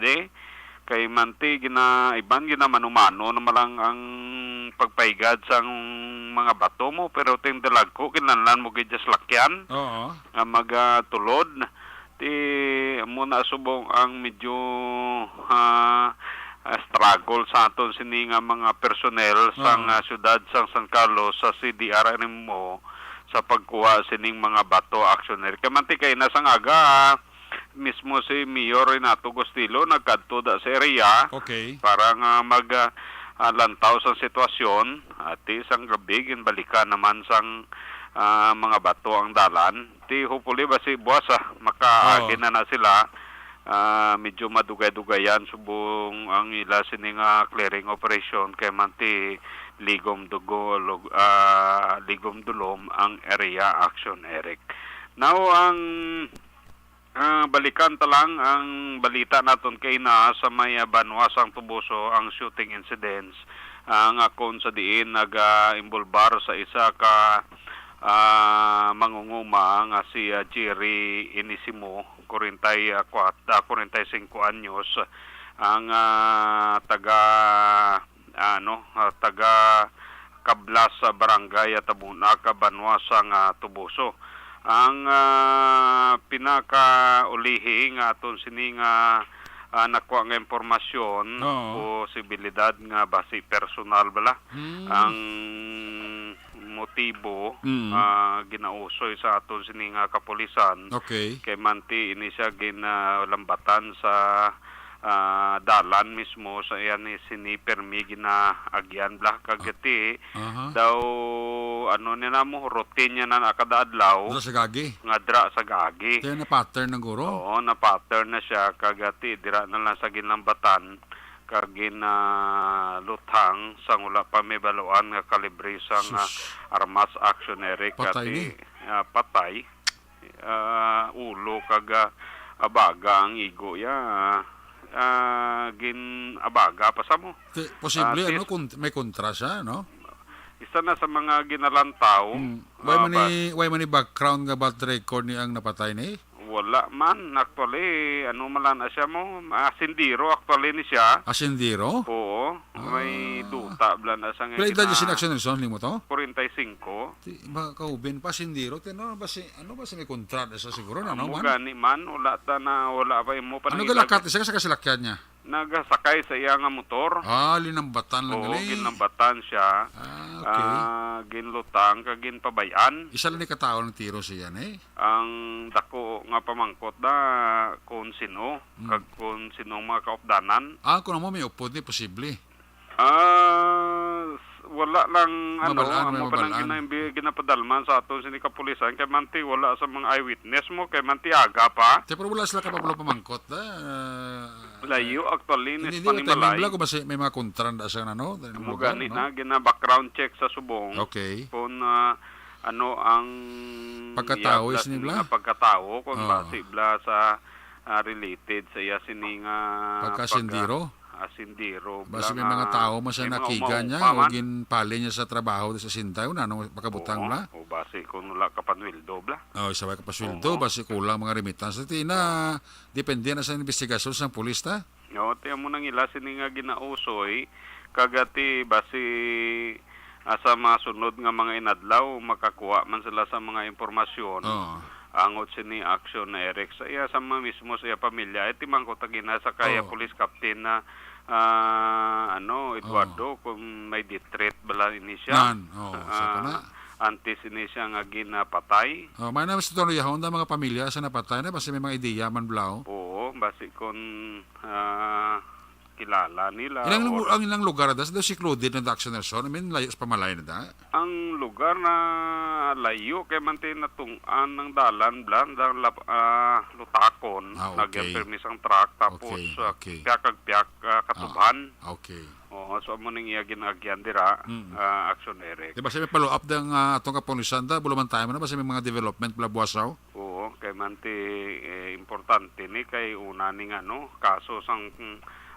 Speaker 15: kay manti iban manumano na malang ang pagpaigad sang mga bato mo pero ting dalagko kinahanglan mo gid salakyan nga magatulod. Muna subong ang medyo struggle sa aton sini nga mga personnel sa syudad sang San Carlos sa CDRMO sa pagkuha sining mga bato Aksyoner. Kamanti kay nasang aga mismo si Mayor Renato Gostilo nagkadto da sa area para nga lantaw sa sitwasyon at isang gabi ginbalikan naman sang mga bato ang dalan. Hopefully ba si boss makaagi na sila medyo madugay-dugayan subong ang ila sining clearing operation kay manti ligom dulom ang area Aksyon Eric. Now ang balikan talang ang balita naton kay na sa may Banwa Sang Tubuso ang shooting incidents ang akon sa diin nag-imbolbar sa isa ka mangunguma nga si Jerry Inisimo 45 anyos ang taga Kablas sa barangay Tabuna Banwa Sang Tubuso. Ang pinakaulihi nga aton sini nga nakuha nga impormasyon posibilidad nga basi personal bala ang motibo ginausoy sa aton sini nga kapulisan kay manti ini siya ginalambatan sa dalan mismo sa yan ni sinipermi ginaagyan bla kagati daw niya mo routine niya na kada adlaw
Speaker 6: sa gagi
Speaker 15: nga dra sa gagi
Speaker 6: kaya na pattern na guro
Speaker 15: na pattern na siya kagati dira na lang sa ginlambatan kagin lutang sang wala pa may baluan nga kalibre sang armas Aksyon Eric kati patay ulo kaga abaga ang igo gin abaga pa sa mo
Speaker 6: posible may kontra siya no
Speaker 15: isa na sa mga ginalantaw.
Speaker 6: Why man ni background nga bat record ni ang napatay ni?
Speaker 15: Wala man. Actually, ano malan na siya mo? Asindiro actually ni siya.
Speaker 6: Asindiro?
Speaker 15: Oo. May duta bla na siya.
Speaker 6: Pila edad yung sinakson Nelson, limo to?
Speaker 15: 45.
Speaker 6: Ba kaubin pa sindiro? Ano ba si may kontrata sa siguro na no man?
Speaker 15: Gani man, wala pa mo pa.
Speaker 6: Ano galakat siya sa kasilakyan niya?
Speaker 15: Nagasakay sa iya nga motor.
Speaker 6: Linambatan lang gali.
Speaker 15: Ginambatan siya.
Speaker 6: Okay.
Speaker 15: Ginlutang, ginpabayan.
Speaker 6: Isa lang ni katao ng tiro siya eh.
Speaker 15: Ang dako nga pamangkot na kung sino, kag kung sinong mga kaupdanan.
Speaker 6: Kung mo may upod ni posible.
Speaker 15: Wala lang
Speaker 6: mabalaan,
Speaker 15: amo pa nang ginapadalman sa aton sini kapulisan kay manti wala sa mga eyewitness mo kay manti aga pa.
Speaker 6: Pero wala sila kapablo pamangkot
Speaker 15: layo actually ni
Speaker 6: Panimalay. Hindi ko ba may mga kontranda sa ano?
Speaker 15: Mo gani na gina background check sa subong.
Speaker 6: Okay.
Speaker 15: Kung ano ang
Speaker 6: pagkatao is nibla?
Speaker 15: Pagkatao kung basibla sa related sa iya sini nga
Speaker 6: pagkasindiro.
Speaker 15: Asindiro.
Speaker 6: Basta may mga tao mo siya nakiga niya o ginpali niya sa trabaho sa sintayo na ano makabutang bla?
Speaker 15: O basi kung wala ka panwildo bla?
Speaker 6: Sabay ka paswildo, basi kulang mga remittance. Tina, depende na sa investigasyon sa pulis ta?
Speaker 15: Tiyan mo nang ila sini nga ginausoy, kagati basi sa masunod nga mga inadlaw, makakuha man sila sa mga impormasyon. Angot sini action na Eric sa iya sama mismo sa iya pamilya. Timang ko tagina sa kaya police captain na Eduardo kung may ditreat bala ini siya. Antes ini siya nga ginapatay.
Speaker 6: May naman sa tono yahon na mga pamilya sa napatay na basta may mga ideya man blao.
Speaker 15: Oo, basi kung kilala nila.
Speaker 6: Ang ilang lugar da sa secluded na Action Nelson, I mean layo sa pamalay na da.
Speaker 15: Ang lugar na layo kay manti natungan ng dalan blan lutakon nag-permis ang truck tapos piak katuban.
Speaker 6: Okay.
Speaker 15: So amo ning iya ginagyan dira action Eric.
Speaker 6: Di ba may follow up ng atong kapulisan da buluman tayo na ba may mga development bla buwasaw?
Speaker 15: Oo, kay manti importante ni kay una ning kaso sang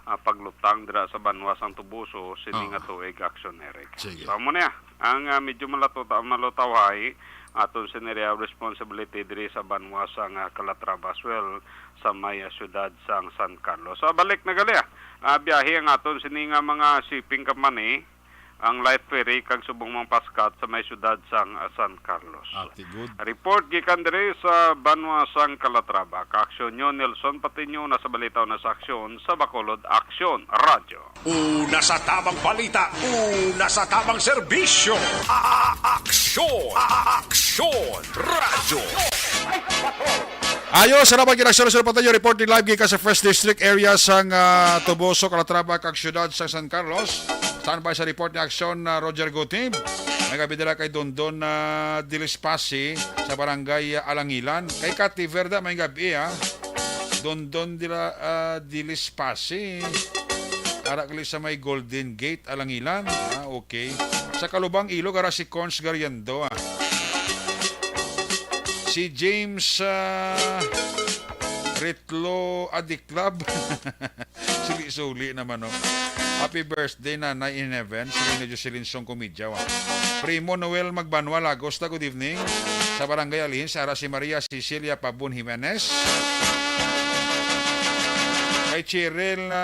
Speaker 15: paglutang dira sa Banwa sang Tubuso sini nga tuig action Eric. So amo niya ang medyo malutawhay aton sinerya responsibility diri sa Banwa sang Calatrava as well sa may syudad sang San Carlos. So balik na gali biyahe ang aton sini nga mga shipping company ang light ferry kag subong mang paskat sa may syudad sang San Carlos. Report gikan diri sa Banwa sang Calatrava. Ka-aksyon nyo Nelson Patiño na sa balitaw na sa aksyon sa Bacolod Aksyon Radio.
Speaker 7: Una sa tamang balita, una sa tamang serbisyo. Aksyon Radio.
Speaker 6: Ayos, salamat kinaksyon sa Patiño. Reporting live gikan sa First District area sang Tubuso, Calatrava kag syudad sa San Carlos. Standby sa report ni Aksyon Roger Gutib. May kabidala kay Dondon Dilispasi sa barangay Alangilan. Kay Kati Verda may gabi Dondon Dilispasi. Arakli sa may Golden Gate Alangilan. Okay. Sa Kalubang Ilog ara si Cons Gariando. Si James Ritlo Adik Club. Suli-suli naman Happy birthday Nanay in Heaven. Sili na Jocelyn Song Komidya. Primo Noel Magbanwa Lagos. Good evening. Sa Barangay Alin, sa si Maria Cecilia Pabun Jimenez. Kay Cheryl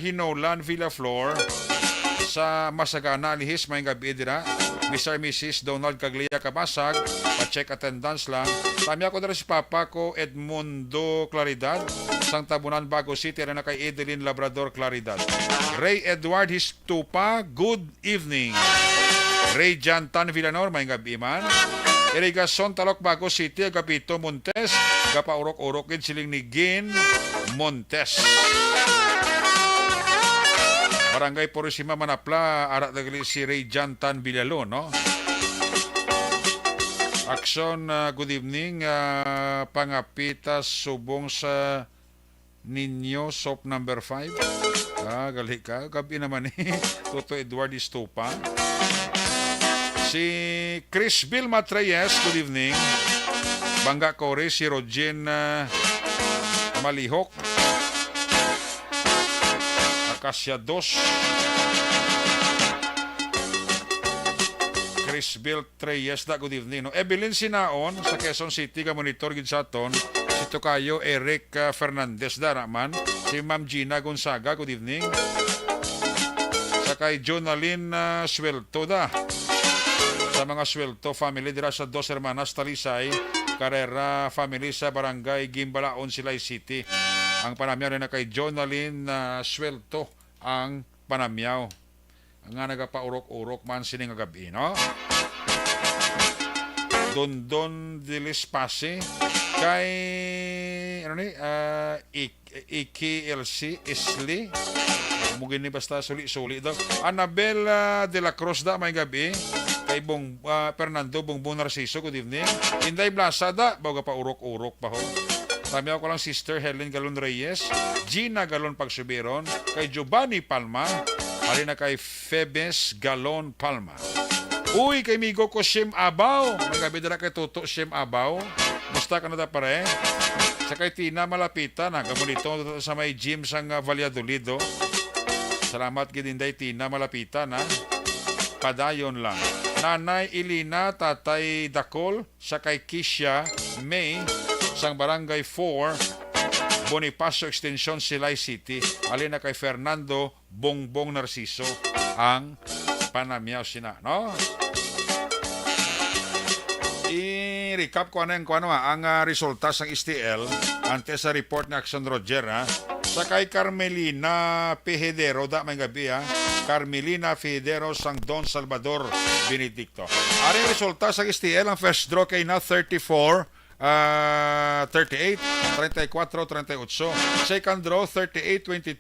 Speaker 6: Hinolan Villaflor. Sa Masagana Alihis, may gabi dira. Mr. Mrs. Donald Caglia Kabasag. Pa-check attendance lang. Tami ako dira si Papa ko Edmundo Claridad. Sang Tabunan, Bago City, na kay Edeline Labrador Claridad. Ray Edward Histupa, good evening. Ray Jantan Villanor, may gabi man. Irigason Talok, Bago City, Agapito Montes. Gapaurok-urokin siling ni Gin Montes. Barangay Purisima Manapla, arat dagli si Ray Jantan Villalon, Aksyon, good evening. Pangapitas subong sa Ninyo Soap number 5. Gali ka. Gabi naman Toto Edward Istupa. Si Chris Bill Matreyes, good evening. Bangga Kore, si Rogen Malihok. Akasya 2. Crisbel Treyes, da good evening. No? Evelyn Sinaon sa Quezon City, ka monitor gid sa aton. Si Tocayo Eric Fernandez da naman. Si Ma'am Gina Gonzaga, good evening. Sa kay Jonalyn Swelto da. Sa mga Swelto family dira sa Dos Hermanas Talisay, Carrera family sa Barangay Gimbalaon, Silay City. Ang panamyaw rin na kay Jonalyn Swelto ang panamyaw. Nga nagapaurok-urok man sining gabi, no? Dondon Dilispase kay ano ni Iki LC Isli mugin ni basta suli-suli daw. Annabel de la Cruz da may gabi kay Fernando Bongbong Narciso, good evening. Inday Blasada baga pa urok-urok pa ho. Tamiyaw ko lang Sister Helen Galon Reyes, Gina Galon Pagsubiron, kay Giovanni Palma, ali na kay Febes Galon Palma. Uy, kay migo ko Shem Abaw. May gabi dala kay Tuto Shem Abaw. Musta ka na da pare? Sa kay Tina Malapitan, gamunito sa may gym sang Valladolid. Salamat gidinday Tina Malapitan, ha? Padayon lang. Nanay Ilina, Tatay Dakol, sa kay Kisha May, sang Barangay 4, Bonifacio Extension, Silay City. Alin na kay Fernando Bongbong Narciso ang panamyaw sina, no? I-recap ko ang resulta ng STL ante sa report ni Action Roger, ha? Sa kay Carmelina Pejidero, da may gabi, ha? Carmelina Pejidero sang Don Salvador Benedicto. Aring resulta sa STL, ang first draw kay na 34, 38, 34, 38. Second draw, 38, 22,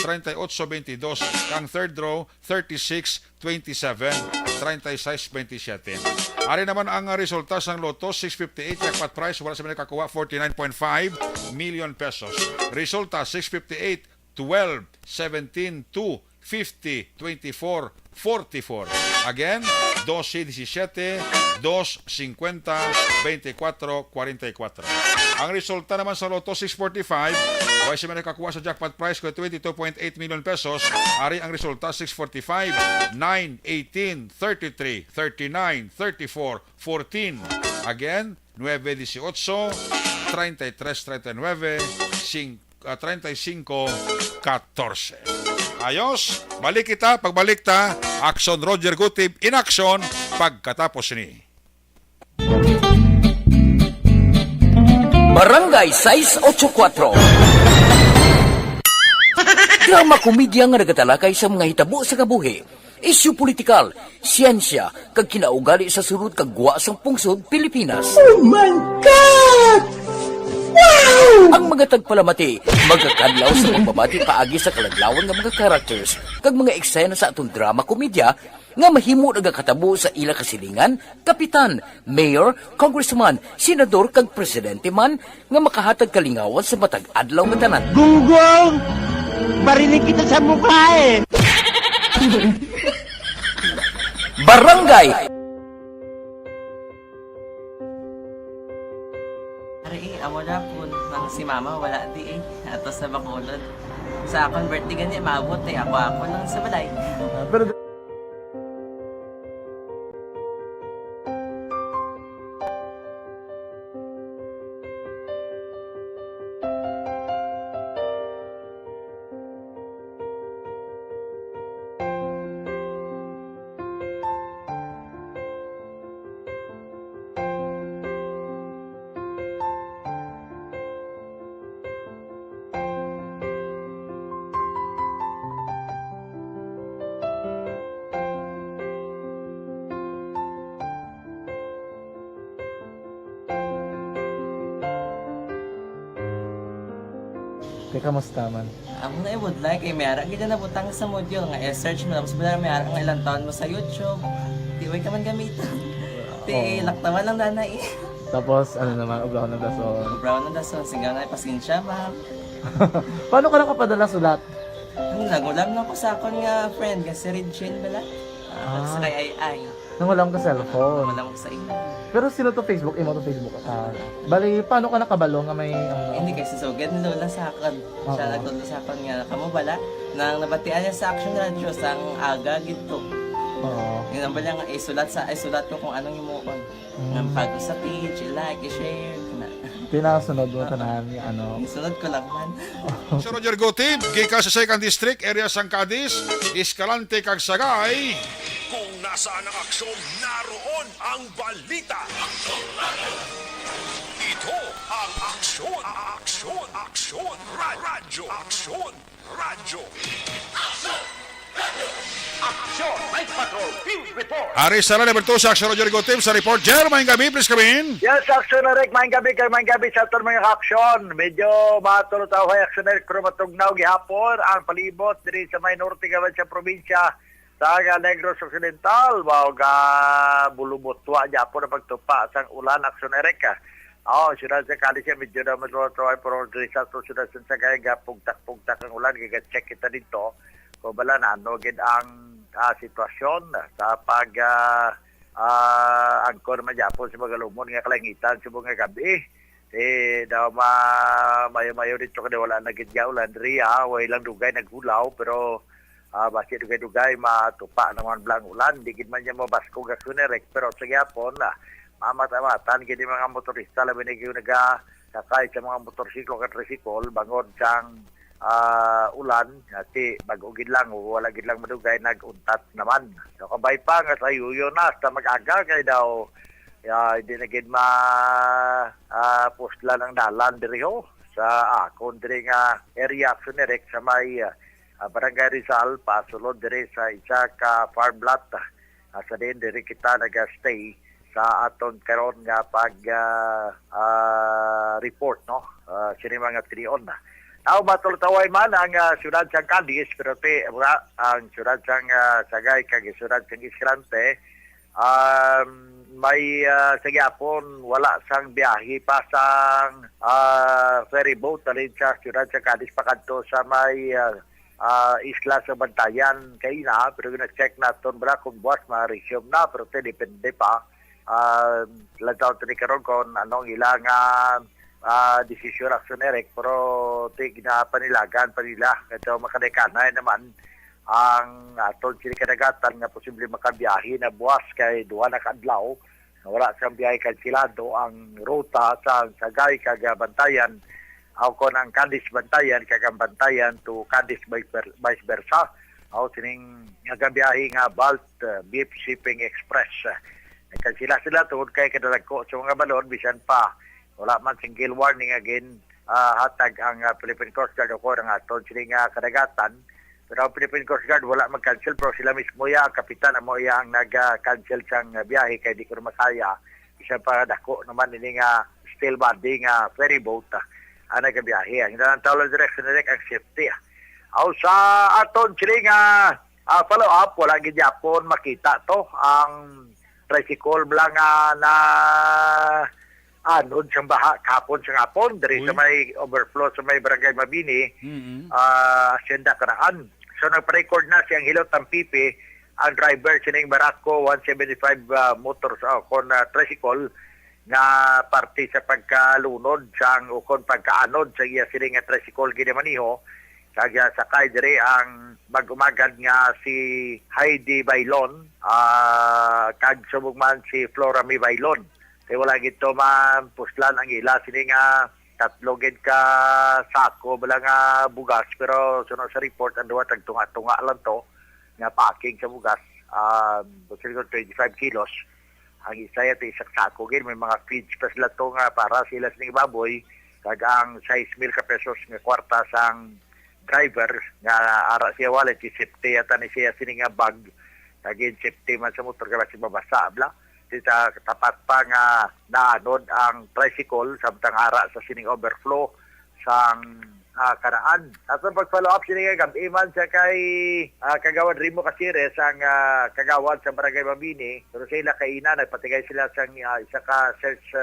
Speaker 6: 38, 22. Ang third draw, 36, 27, 36, 27. Ari naman ang resulta sa Lotto, 658, jackpot price, wala sa mga kakuha, 49.5 million pesos. Resulta, 658, 12, 17, 2, 50, 24, 44. Again, 12, 17, 2, 50, 24, 44. Ang resulta naman sa Lotto 645, wala siya may nakakuha sa jackpot price ko 22.8 million pesos. Ari ang resulta 645, 9, 18, 33, 39, 34, 14. Again, 9, 18, 33, 39, 35, 14. Ayos, balik kita, pagbalik ta, Action Roger Gutib in action, pagkatapos ni.
Speaker 8: Barangay 684. Drama komedya nga nagatalakay sa mga hitabo sa kabuhi, isyu politikal, siyensya, kag kinaugali sa surut kag guwa sang pungsod Pilipinas.
Speaker 13: Oh my God! Wow!
Speaker 8: Ang mga tagpalamati, magkakadlaw sa pagbabati paagi sa kalaglawan ng mga characters kag mga eksena sa atong drama komedya nga mahimo nagakatabo sa ila kasilingan, kapitan, mayor, congressman, senador kag presidente man nga makahatag kalingawan sa matag adlaw nga tanan.
Speaker 13: Gunggong! Barinig kita sa mukha eh!
Speaker 8: Barangay!
Speaker 14: Amo na po, nang si mama wala di eh. Ato sa Bacolod. Sa akong birthday ganyan, maabot eh. Ako lang sa balay.
Speaker 11: Pero kamusta man?
Speaker 14: Ako na would like ay mayara kita na butang sa module nga search mo lang sa bala mayara nga ilang taon mo sa YouTube. Di way ka man gamitan. Di laktawan lang danay.
Speaker 11: Tapos ano naman, brown na dason.
Speaker 14: Brown na dason, sigaw na pasensya ma'am.
Speaker 11: Paano ka nakapadala sulat?
Speaker 14: Nagulam na ko sa akon nga friend kasi Regine bala. Sa kay ay.
Speaker 11: Nang wala ka cellphone.
Speaker 14: Wala ko sa imo.
Speaker 11: Pero sino to Facebook? Imo to Facebook. Bali, paano ka nakabalo nga may...
Speaker 14: Hindi kasi sugad ni Lola sa akin. Siya nagtulong sa akin nga, kamo bala, nang nabatian niya sa Action Radio sang aga gito.
Speaker 11: Oo.
Speaker 14: Yung naman lang, isulat ko kung anong yung mo kon. Ng pag sa page, i-like, i-share.
Speaker 11: Pinasunod mo tanan yung ano.
Speaker 14: Isunod ko lang man.
Speaker 6: Si Roger Gutib, gika sa 2nd District, area San Cadiz, Escalante kag Sagay.
Speaker 7: Kung nasaan ang aksyon, naroon ang balita. Ito ang aksyon, radyo.
Speaker 13: Aksyon! Night Patrol! Field Report!
Speaker 6: Ari Sara level 2 sa Action Roger Gutib sa report. Jer, maing gabi, please come in.
Speaker 16: Yes, Action Eric, maing gabi sa aton mga aksyon. Medyo matulot ako kay Action Eric, pero matugnaw gihapon ang palibot diri sa may norte gawan sa probinsya sa Negros Occidental. Wow, bulubotwa gyapon ang pagtupa sang ulan, Action Eric. Sila sa Cadiz medyo na matulot pero diri sa susunod sa kaya gapugtak-pugtak ang ulan, giga-check kita dito. Kung bala na, gid ang sitwasyon sa angkor magyapon sa magalumon nga kalangitan sa mga gabi. Daw mayo-mayo dito kada wala na gid ulan diri way lang dugay naghulaw pero basi dugay matupa naman blang ulan di gid man niya mabasko ga sunerek pero sa gyapon mamata-matan gid mga motorista labi na gyud sakay sa mga motorsiklo kat tricycle bangod sang ulan kasi bago gid lang wala gid lang madugay naguntat naman so kabay pa nga sa yuyo na sa mag-aga kay daw hindi na gid postlan ang dalan diri ho sa akon diri nga area sunerek sa may Barangay Rizal pasulod diri sa isa ka farmland sa din diri kita naga-stay sa aton karon nga pag report no sini mga trion na matultaway man ang syudad sang Cadiz pero ang syudad sang Sagay kag syudad sang Escalante may sagyapon wala sang biyahe pa sang ferry boat alin sa syudad sang Cadiz pakadto sa may isla sa Bantayan kay na pero nag-check naton bra kung buwas ma-resume na pero depende pa lantaw tani karon kon anong ilang desisyon Action Eric pero ginapanilagan pa nila ito makadekana naman ang atong sinikadagatan nga posible makabiyahe na buwas kay duha na kadlaw wala sang biyahe kansilado ang ruta sa Sagay kag Bantayan aw kon ang Cadiz Bantayan kag Bantayan to Cadiz vice versa aw sining nagabiyahe nga Balt Beef Shipping Express sila tungod kay kadalagko sa mga balon bisan pa wala man single warning again hatag ang Philippine Coast Guard ako ang aton sila nga kadagatan pero ang Philippine Coast Guard wala mag-cancel pero sila mismo ang kapitan mo ang nag-cancel sang biyahe kay di ko masaya isa pa dako naman ini nga steel body nga ferry boat ang nagabiyahe ang hinantaw direction direct ang safety sa aton sila nga follow up wala gid yapon makita to ang tricycle blang na anod siyang baha kapon sa ngapon diri sa may overflow sa may Barangay Mabini Hacienda Karaan so nagpa-record na siyang hilot ang pipi ang driver sining Barako 175 motors kon tricycle nga parte sa pagkalunod sang ukon pagkaanod sa iya sining nga tricycle ginamaniho kag sakay diri ang magumagad nga si Heidi Bailon kag subugman si Flora Mi Bailon kaya wala gito man puslan ang ila sini nga tatlo gid ka sako bala nga bugas pero sunod sa report ang duwa tagtunga-tunga lang to nga packing sa bugas 25 kilos ang isa ito isang sako gid may mga feeds pa sila to nga para sila sining baboy kag ang 6,000 ka pesos nga kwarta sang driver nga ara siya wallet safety ata ni siya sining nga bag kag safety man sa motor kaya si babasa bla sa tapat pa nga naanod ang tricycle samtang ara sa sining overflow sang Karaan. Atong pag-follow up sini nga gabi-man sa kay Kagawad Rimo Casires ang kagawad sa Barangay Mabini pero sila kaina nagpatigay sila sang isa ka search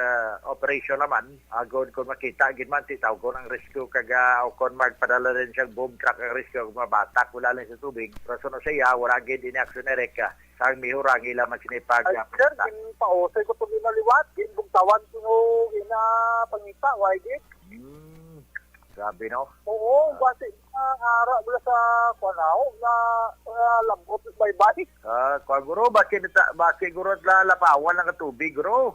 Speaker 16: operation naman agon kon makita gid man ti tawgon ang rescue kag kon magpadala rin siyang boom truck ang rescue kung mabatak wala lang sa tubig pero sunod siya wala gid ini action ereka sang mihurang ila man sinipag
Speaker 17: pausay ko to ginaliwat ginbugtawan ko ina pangita why gid
Speaker 16: Grabe, no?
Speaker 17: Oo, base ara mula sa kuanaw na lambot baybay.
Speaker 16: Guro, bakit guro lalapawan ng tubig, guro?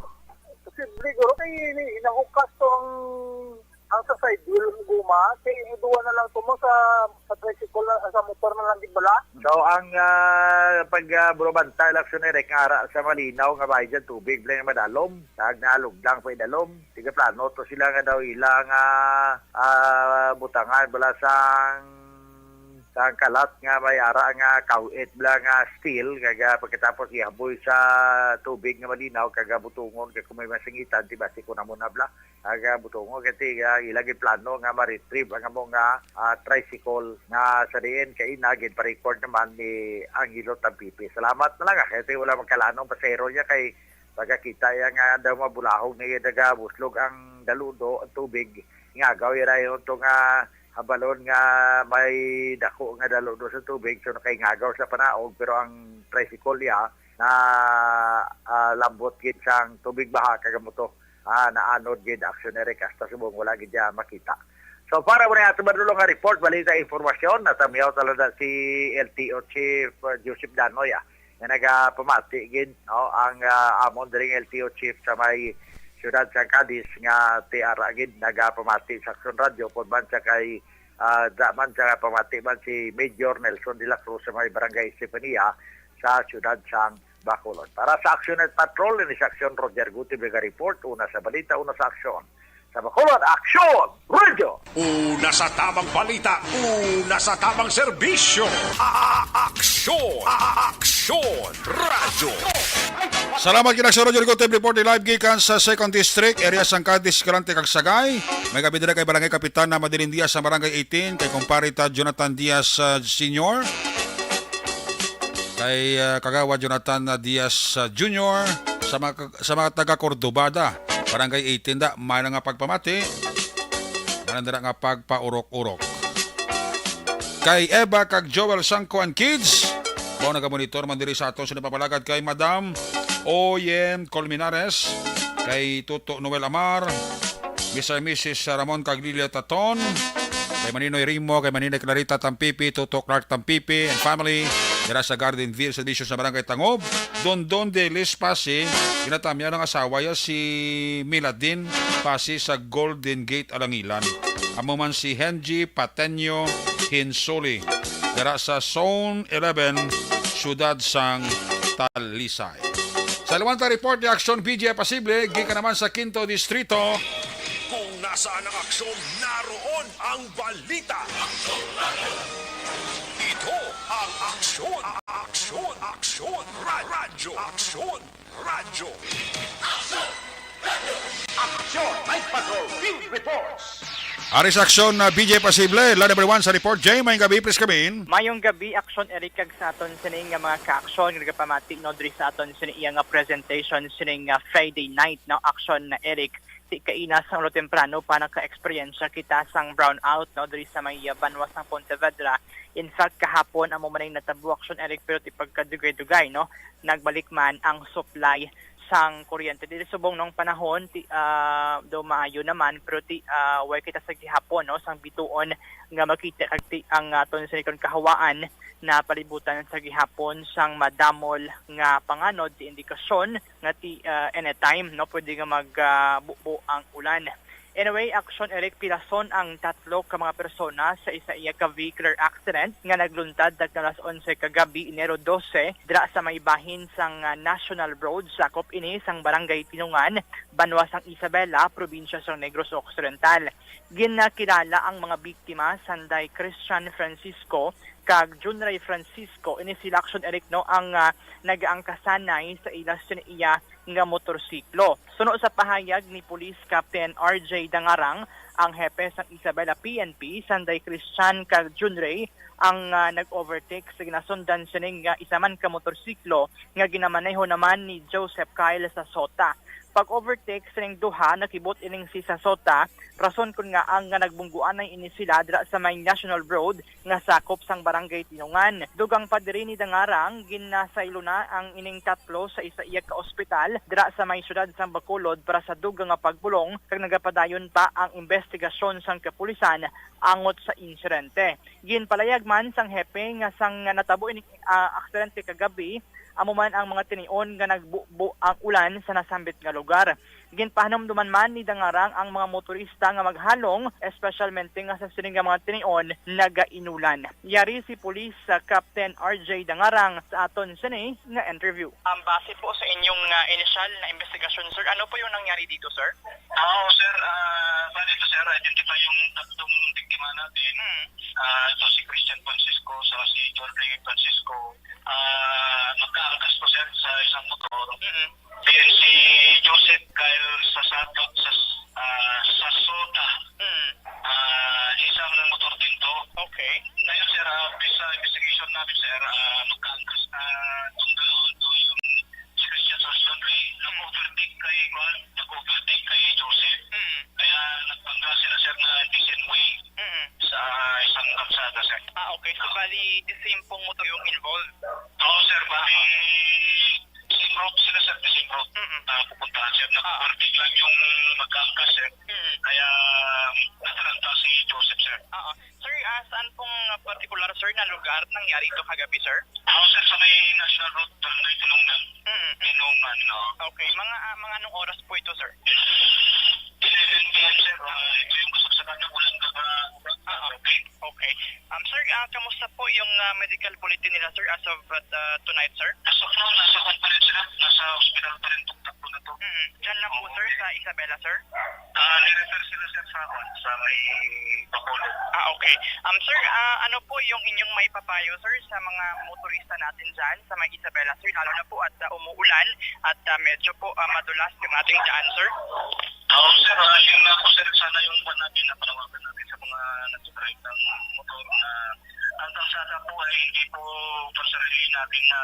Speaker 17: Posible guro kay inahukas to ang sa side wheel ng guma kay iduwa na lang tumo sa tricycle sa motor na lang bala.
Speaker 16: So ang pagbabantay laksyon ni ara sa malinaw nga bay dyan tubig blang madalom, tag nalog lang pa idalom. Tiga plano to sila nga daw ilang butangan bala sang kalat nga may ara nga kawit bla nga steel kaga pagkatapos ihaboy sa tubig nga malinaw kaga butungon kay kung may masingitan di basi ko na muna bla kaga butungon kay ilagi plano nga ma-retrieve ang mga tricycle nga sa diin kay inagin pa-record naman ni Angelo Tampipi. Salamat na lang kasi wala magkalanong pasero niya kay pagkakita nga daw mabulahog ni daga buslog ang daludo ang tubig nga gawin rayon to nga balon nga may dako nga dalo do sa tubig so nakaingagaw sa panaog pero ang tricycle niya na lambot gid sang tubig baha kagamuto naanod gid actionary kasta subong wala gid ya makita. So para mo na ato madulong nga report balita informasyon natamiyaw talaga si LTO Chief Joseph Danoya nga nagapamati gid ang amon diri LTO Chief sa may siyudad sa Cadiz nga tiara gid nagapamati sa Action Radio pod man sa kay daman sa pamati man si Major Nelson de la Cruz sa may barangay Sipania sa siyudad sang Bacolod. Para sa Action at Patrol ni sa Action Roger Guti Vega Report una sa balita una sa aksyon. Sa Bacolod, Action Radio.
Speaker 7: Una sa tamang balita, una sa tamang serbisyo. Aksyon! Aksyon! Radyo!
Speaker 6: Salamat kinagsaro dyan ko report ni live gikan sa 2nd District, area sang Cadiz, Galante, Kagsagay. May gabi kay Barangay Kapitan na Madilim Diaz sa Barangay 18, kay Kumparita Jonathan Diaz Sr., kay Kagawa Jonathan Diaz Jr., sa mga taga-Cordobada, Barangay 18 da, may nga pagpamati, manandara nga pagpaurok-urok. Kay Eva kag Joel Sangko and Kids, bao nagamonitor man diri sa aton sa napapalagad kay Madam Oyem Colmenares, kay Tuto Noel Amar, Mr. and Mrs. Ramon Caglilia Taton, kay Maninoy Rimo, kay Maninoy Clarita Tampipi, Tuto Clark Tampipi and family, dira sa Gardenville sa Edition sa Barangay Tangob, Dondon de Les Pasi, ginatamya ng asawa ya si Miladin Pasi sa Golden Gate Alangilan. Amo man si Henji Patenyo Hinsoli, dira sa Zone 11, Siyudad sang Talisay. Sa Luwanta Report ni Aksyon BJ Pasible, gika naman sa 5th Distrito.
Speaker 7: Kung nasaan ang aksyon, naroon ang balita. Ito ang aksyon, aksyon, aksyon, radyo, aksyon, radyo.
Speaker 13: Aksyon! Night Patrol Field Reports!
Speaker 6: Ari sa Aksyon na BJ Pasible, line number 1 sa report. Jay, mayong gabi, please kamin.
Speaker 18: Mayong gabi, Aksyon Eric kag sa aton sining nga mga ka-aksyon nga pamati no diri sa aton sining nga presentation sining Friday night na aksyon na Eric. Ti kaina sang lo temprano pa naka-experience kita sang brownout no diri sa may banwas ng Pontevedra. In fact, kahapon amo man natabo Aksyon Eric pero ti pagkadugay-dugay no nagbalik man ang supply sang kuryente dili subong nung panahon do maayo naman pero way kita sa gihapon no sang bituon nga makita kag ang aton sa ikon kahawaan na palibutan sa gihapon sang madamol nga panganod ti indikasyon nga anytime no pwede nga magbuo ang ulan. Anyway, Aksyon Eric, pilason ang 3 ka mga persona sa isa iya ka vehicular accident nga nagluntad alas 11 kagabi Enero 12 dira sa may bahin sang National Road sakop ini sang Barangay Tinungan, Banwas sang Isabela, probinsya sang Negros Occidental. Ginakilala ang mga biktima sanday Christian Francisco kag Junray Francisco ini sila Aksyon Eric no ang nagaangkasanay sa ilas iya nga motorsiklo. Suno sa pahayag ni Police Captain RJ Dangarang, ang hepe sang Isabela PNP, sanday Christian kag Junray ang nag-overtake sa ginasundan sining isa man ka motorsiklo nga ginamaneho naman ni Joseph Kyle sa Sota. pag-overtake sining duha nakibot ining si Sasota rason kun nga ang nga nagbungguan ng ini sila dira sa may National Road nga sakop sang barangay Tinungan. Dugang pa diri ni Dangarang ginasaylo na ang ining tatlo sa isa iya ka ospital dira sa may syudad sang Bacolod para sa dugang nga pagbulong kag nagapadayon pa ang investigasyon sang kapulisan angot sa insidente. Ginpalayag man sang hepe nga sang natabo ining aksidente kagabi amo man ang mga tinion nga nagbubo ang ulan sa nasambit nga lugar. Ginpahanumduman man ni Dangarang ang mga motorista nga maghalong, especialmente nga sa sining nga mga tinion nagainulan. Yari si Police Captain RJ Dangarang sa aton sini nga interview. Base po sa inyong initial na investigasyon, sir, ano po yung nangyari dito, sir?
Speaker 1: Sir, dito sir, identify yung tatlong biktima natin. Ito si Christian Francisco sa si John Ray Francisco. Magkaangkas po sir sa isang motor. Then si Joseph Kyle Sasatot sa Soda. Isang motor din to. Okay. Ngayon sir, sa investigation namin sir, magkaangkas to yung si Christian sa John Ray. Nag-overtake kay Joseph. Kaya nagpangga sila sir na decent way sa isang kalsada sir. Okay. So bali, the same pong motor yung involved? Oo sir, bali same route sila sir, the same route. Pupuntahan sir, nag-overtake lang yung magkaangkas sir. Kaya natalanta si Joseph sir. Sir, saan pong particular sir na lugar nangyari ito kagabi sir? Sir, sa may National Road, Barangay Tinungan. Tinungan, no. Okay, mga anong oras po ito sir? 11 p.m. sir, ito yung kasagsagan ng ulan ka ba? Okay. Okay. Sir, kamusta po yung medical bulletin nila sir as of tonight sir? As of now, nasa conference sila, nasa hospital pa rin itong takbo na to. Diyan lang po sir, sa Isabela sir? Nirefer sila sir sa may Bacolod. Okay. Sir, ano po yung inyong may papayo sir sa mga motorista natin dyan sa may Isabela sir, lalo na po at umuulan at medyo po madulas yung ating daan sir? Sir, yung po sir, sana yung buwan natin na panawagan natin sa mga nag-drive ng motor na ang kalsada po ay hindi po pasarili natin na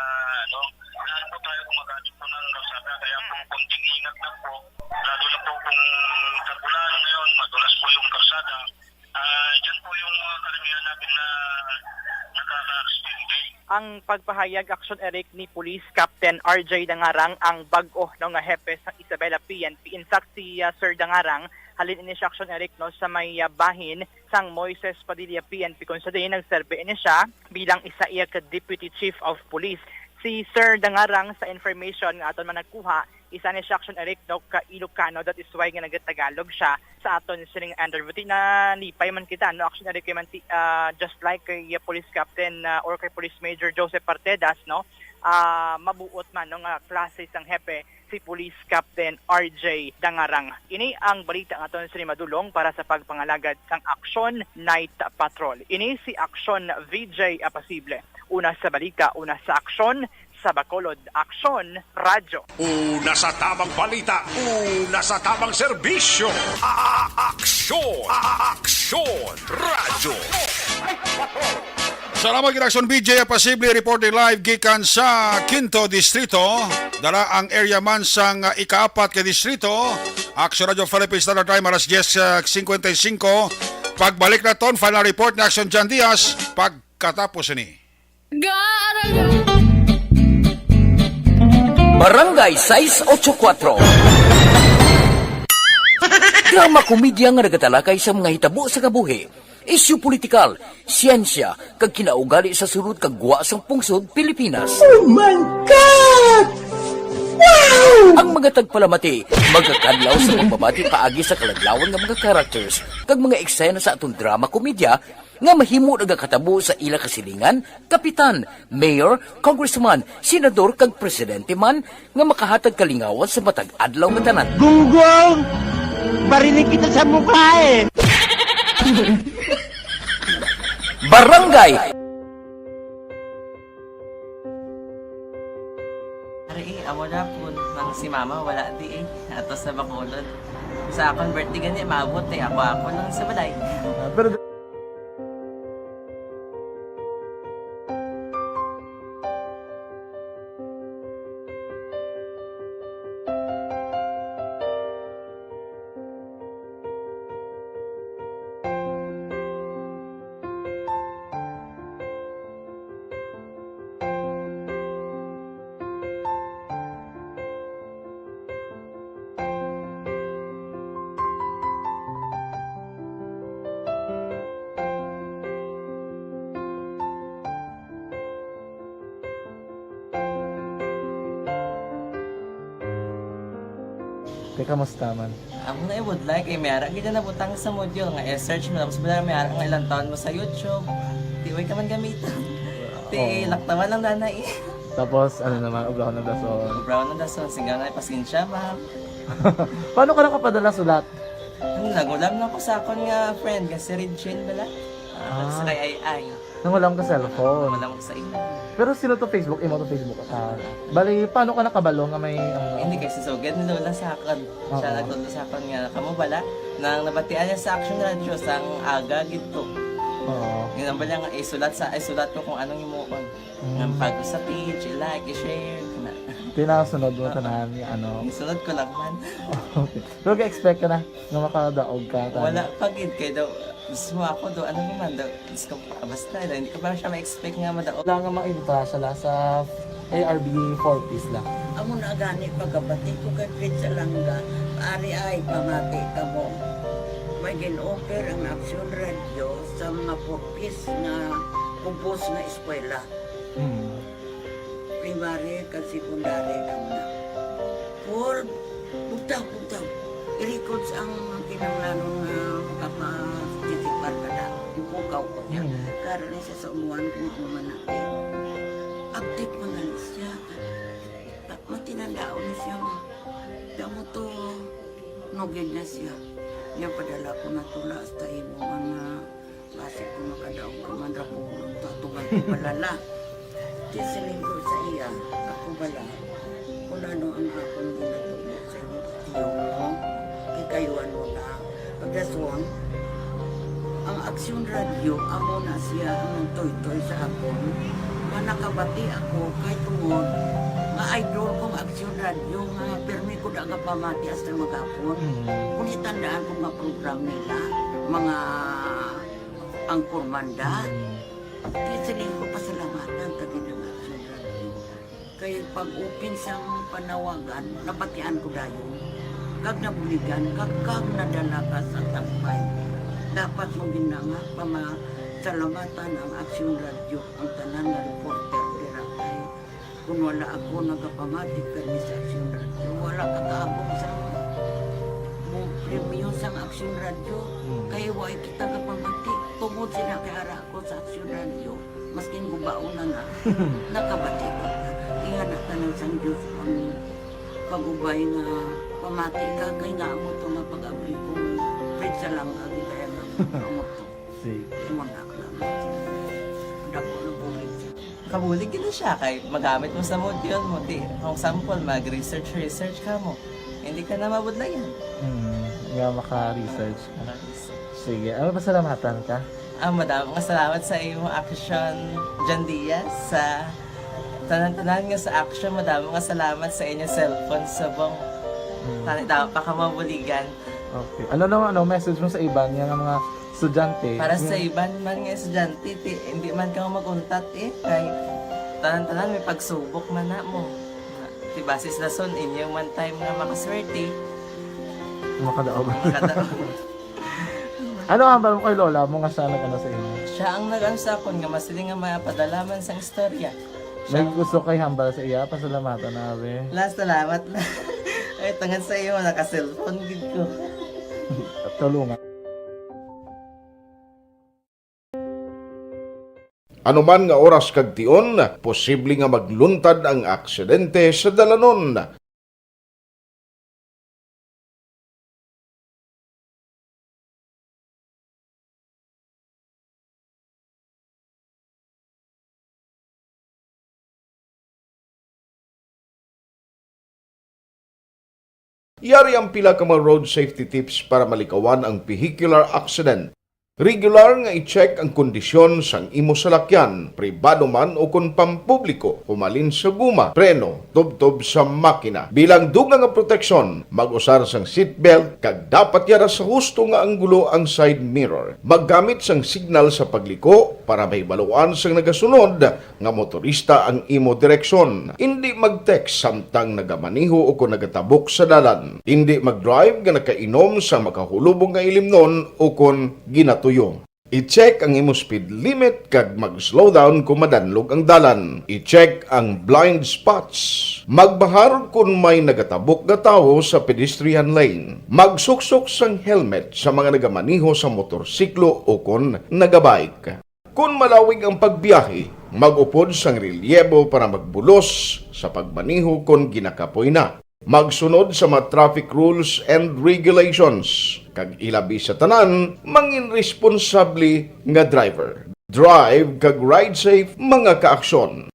Speaker 1: lahat po tayo gumagamit po ng kalsada kaya po konting ingat lang po lalo na po kung tagulan ngayon madulas po yung kalsada dyan po yung karamihan natin na nakaka-accidente. Ang pagpahayag Action Eric ni Police Captain RJ Dangarang ang bag-o nga hepe sa Isabela PNP. In fact, si Sir Dangarang halin ini siya Action Eric sa may bahin sang Moises Padilla PNP kung sa din nagserbe ini siya bilang isa iya ka Deputy Chief of Police. Si Sir Dangarang sa information nga aton man nagkuha isa ni siya Action Eric ka Ilocano, that is why nga nagatagalog siya sa aton sining interview na nipay man kita Action Eric man just like kay Police Captain or kay Police Major Joseph Partedas mabuot man nga klase sang hepe si Police Captain RJ Dangarang. Ini ang balita nga aton sa madulong para sa pagpangalagad sang Action Night Patrol. Ini si Action VJ Apasible. Una sa balita, una sa aksyon, sa Bacolod, Action Radyo.
Speaker 7: Una sa tamang balita, una sa tamang serbisyo. Aksyon! Aksyon Radyo!
Speaker 6: Salamat kay Action BJ Apasible reported live gikan sa Quinto Distrito. Dala ang area man sang ikaapat ka distrito. Action Radio Philippines Standard Time alas 10:55. Pagbalik na ton, final report ni Action Jan Diaz pagkatapos ni.
Speaker 8: Barangay 684. Drama komedya nga nagatalakay sa mga hitabo sa kabuhi, isyu politikal, siyensya, kag kinaugali sa surut kag guwa sang pungsod Pilipinas.
Speaker 13: Oh my God! Wow!
Speaker 8: Ang mga tagpalamati, magkakadlaw sa pagbabati paagi sa kalaglawan ng mga characters, kag mga eksena sa atong drama komedya, nga mahimo nagakatabo sa ila kasilingan, kapitan, mayor, congressman, senador, kag presidente man, nga makahatag kalingawan sa matag adlaw nga tanan.
Speaker 13: Gunggong! Barinig kita sa mukha eh!
Speaker 8: Barangay!
Speaker 14: Amo na po, nang si mama wala di atos na Bacolod. Sa akong birthday gani, maabot ako lang sa balay.
Speaker 11: Pero Kaya kamusta man?
Speaker 14: Ako na would like ay mayara gid na butang sa module nga i-search mo tapos bala mayara nga ilang taon mo sa YouTube. Di way ka man gamitan. Di laktawan lang nanay.
Speaker 11: Tapos, ano naman, ubra ko ng dason.
Speaker 14: Ubra ko ng dason, sigaw na pasensya, ma'am.
Speaker 11: Paano ka nakapadala sulat?
Speaker 14: Nagulam na ko sa akon nga friend, kasi Regine bala. Sa kay ay.
Speaker 11: Nangulam ka cellphone.
Speaker 14: Nangulam ko sa ina.
Speaker 11: Pero sino to Facebook? Imo to Facebook ka. Bali, paano ka nakabalo nga may...
Speaker 14: Hindi kasi sugad ni Lola sa akon. Siya nagtulo sa akon nga, kamo bala, nang nabatian niya sa Action Radio sang aga gito.
Speaker 11: Oo.
Speaker 14: Yung nambala nga, isulat ko kung anong imuon. Ng pag sa page, i-like, i-share.
Speaker 11: Tinasunod mo tanan yung ano.
Speaker 14: Isunod ko lang man.
Speaker 11: Okay. Pero ka-expect ka na na makadaog ka.
Speaker 14: Wala, pagid kayo daw. Gusto mo ako daw, ano naman daw. Gusto ko, basta daw, hindi ko pa siya ma-expect nga madaog.
Speaker 11: Wala nga ma-invita siya sa ARB 4Ps lang.
Speaker 19: Amo na gani pagkabati ko kay Fred sa langga. Ari ay pamati ka mo. May gin-offer ang Action Radio sa mga 4Ps na compose na eskwela. Primary ka, secondary ka na. For, bugtaw. I-records ang kinanglanong na kapasitikbar ka na. Yung kukaw ko niya. Karoon siya sa umuwan kung umuman natin. Update mo na siya. Matinandao na siya. Damo to, nugid na siya. Yung padala ko na tula hasta imo mga klase ko makadaong ka man rapulong tatugan ko balala. Tisiling ko sa iya, ako bala. Kung ano ang akong ginatulog sa iyo mo, kikayuan mo na. Pagdaswang, ang Action Radio, amo na siya ang toy-toy sa akon. Manakabati ako kay tungod nga idol kong Action Radio nga permi ko daga pamati hasta magapon. Kung itandaan ko nga program nila, mga angkor manda, kisiling ko pasalamatan kagi ng Action Radio. Kaya pag-upin siyang panawagan, nabatian ko dayon. Kag nabuligan, kag nadala ka sa tampay. Dapat mo ginanga pamasalamatan ang Action Radio, ang tanan nga reporter dirakay. Kung wala ako nagapamati permi sa Action Radio, wala kakaabong sa premium sa Action Radio. Kaya wala kita kapamati. Tungod sila kay ara ako sa Action Radio, maskin gubaon na nakabati ko. Iyan na tanong sa Diyos ang pagubay nga pamati ka, kay nga mo ito nga pag-abri ko. Fred sa lang, agi kaya nga mo ito. Imanak lang. Dako na bulig siya.
Speaker 14: Kabulig gina siya kay magamit mo sa module mo. Di, kung sample, mag-research ka mo. Hindi ka na mabudlayan.
Speaker 11: Nga maka-research ka. Sige, ano ba salamatan ka?
Speaker 14: Madaming salamat sa iyong Action Jan Diaz sa tanan-tanan nga sa Action. Madaming salamat sa inyong cellphone sa bong dapat pa ka mabuligan.
Speaker 11: Okay. Ano naman message mo sa iban nga mga estudyante?
Speaker 14: Para sa iban man nga estudyante, hindi man ka maguntat kay tanan-tanan may pagsubok man na mo. Di basis lason inyong one time nga makaswerte.
Speaker 11: Makadaog. Ano ang mo kay Lola mo nga siya nag-ano sa inyo?
Speaker 14: Siya ang nag-ano sa akon nga masiling nga mapadalaman sa istorya.
Speaker 11: May gusto kay hambal sa iya, pasalamatan na be.
Speaker 14: Last salamat na. Ay, tangan sa iyo, naka-cellphone gid ko.
Speaker 11: Tulungan.
Speaker 20: Anuman nga oras kag tion, posible nga magluntad ang aksidente sa dalanon. Yari ang pila ka mga road safety tips para malikawan ang vehicular accident. Regular nga i-check ang kondisyon sang imo salakyan, pribado man o kung pampubliko, pumalin sa guma, preno, tubtob sa makina. Bilang dugang nga proteksyon, mag-usar sang seatbelt, kag dapat yara sa husto nga anggulo ang side mirror. Maggamit sang signal sa pagliko para may baluan sang nagasunod nga motorista ang imo direksyon. Hindi mag-text samtang nagamaniho o kung nagatabok sa dalan. Hindi mag-drive nga nakainom sa makahulubong nga ilimnon o kung ginatuyo. I-check ang imo speed limit kag mag-slow down kung madanlog ang dalan. I-check ang blind spots. Magbahar kung may nagatabok nga tawo sa pedestrian lane. Magsuksok sang helmet sa mga nagamaniho sa motorsiklo o kon nagabike. Kung malawig ang pagbiyahe, mag-upod sang relyebo para magbulos sa pagmaniho kung ginakapoy na. Magsunod sa mga traffic rules and regulations. Kag ilabi sa tanan, mangin responsable nga driver. Drive kag ride safe mga kaaksyon.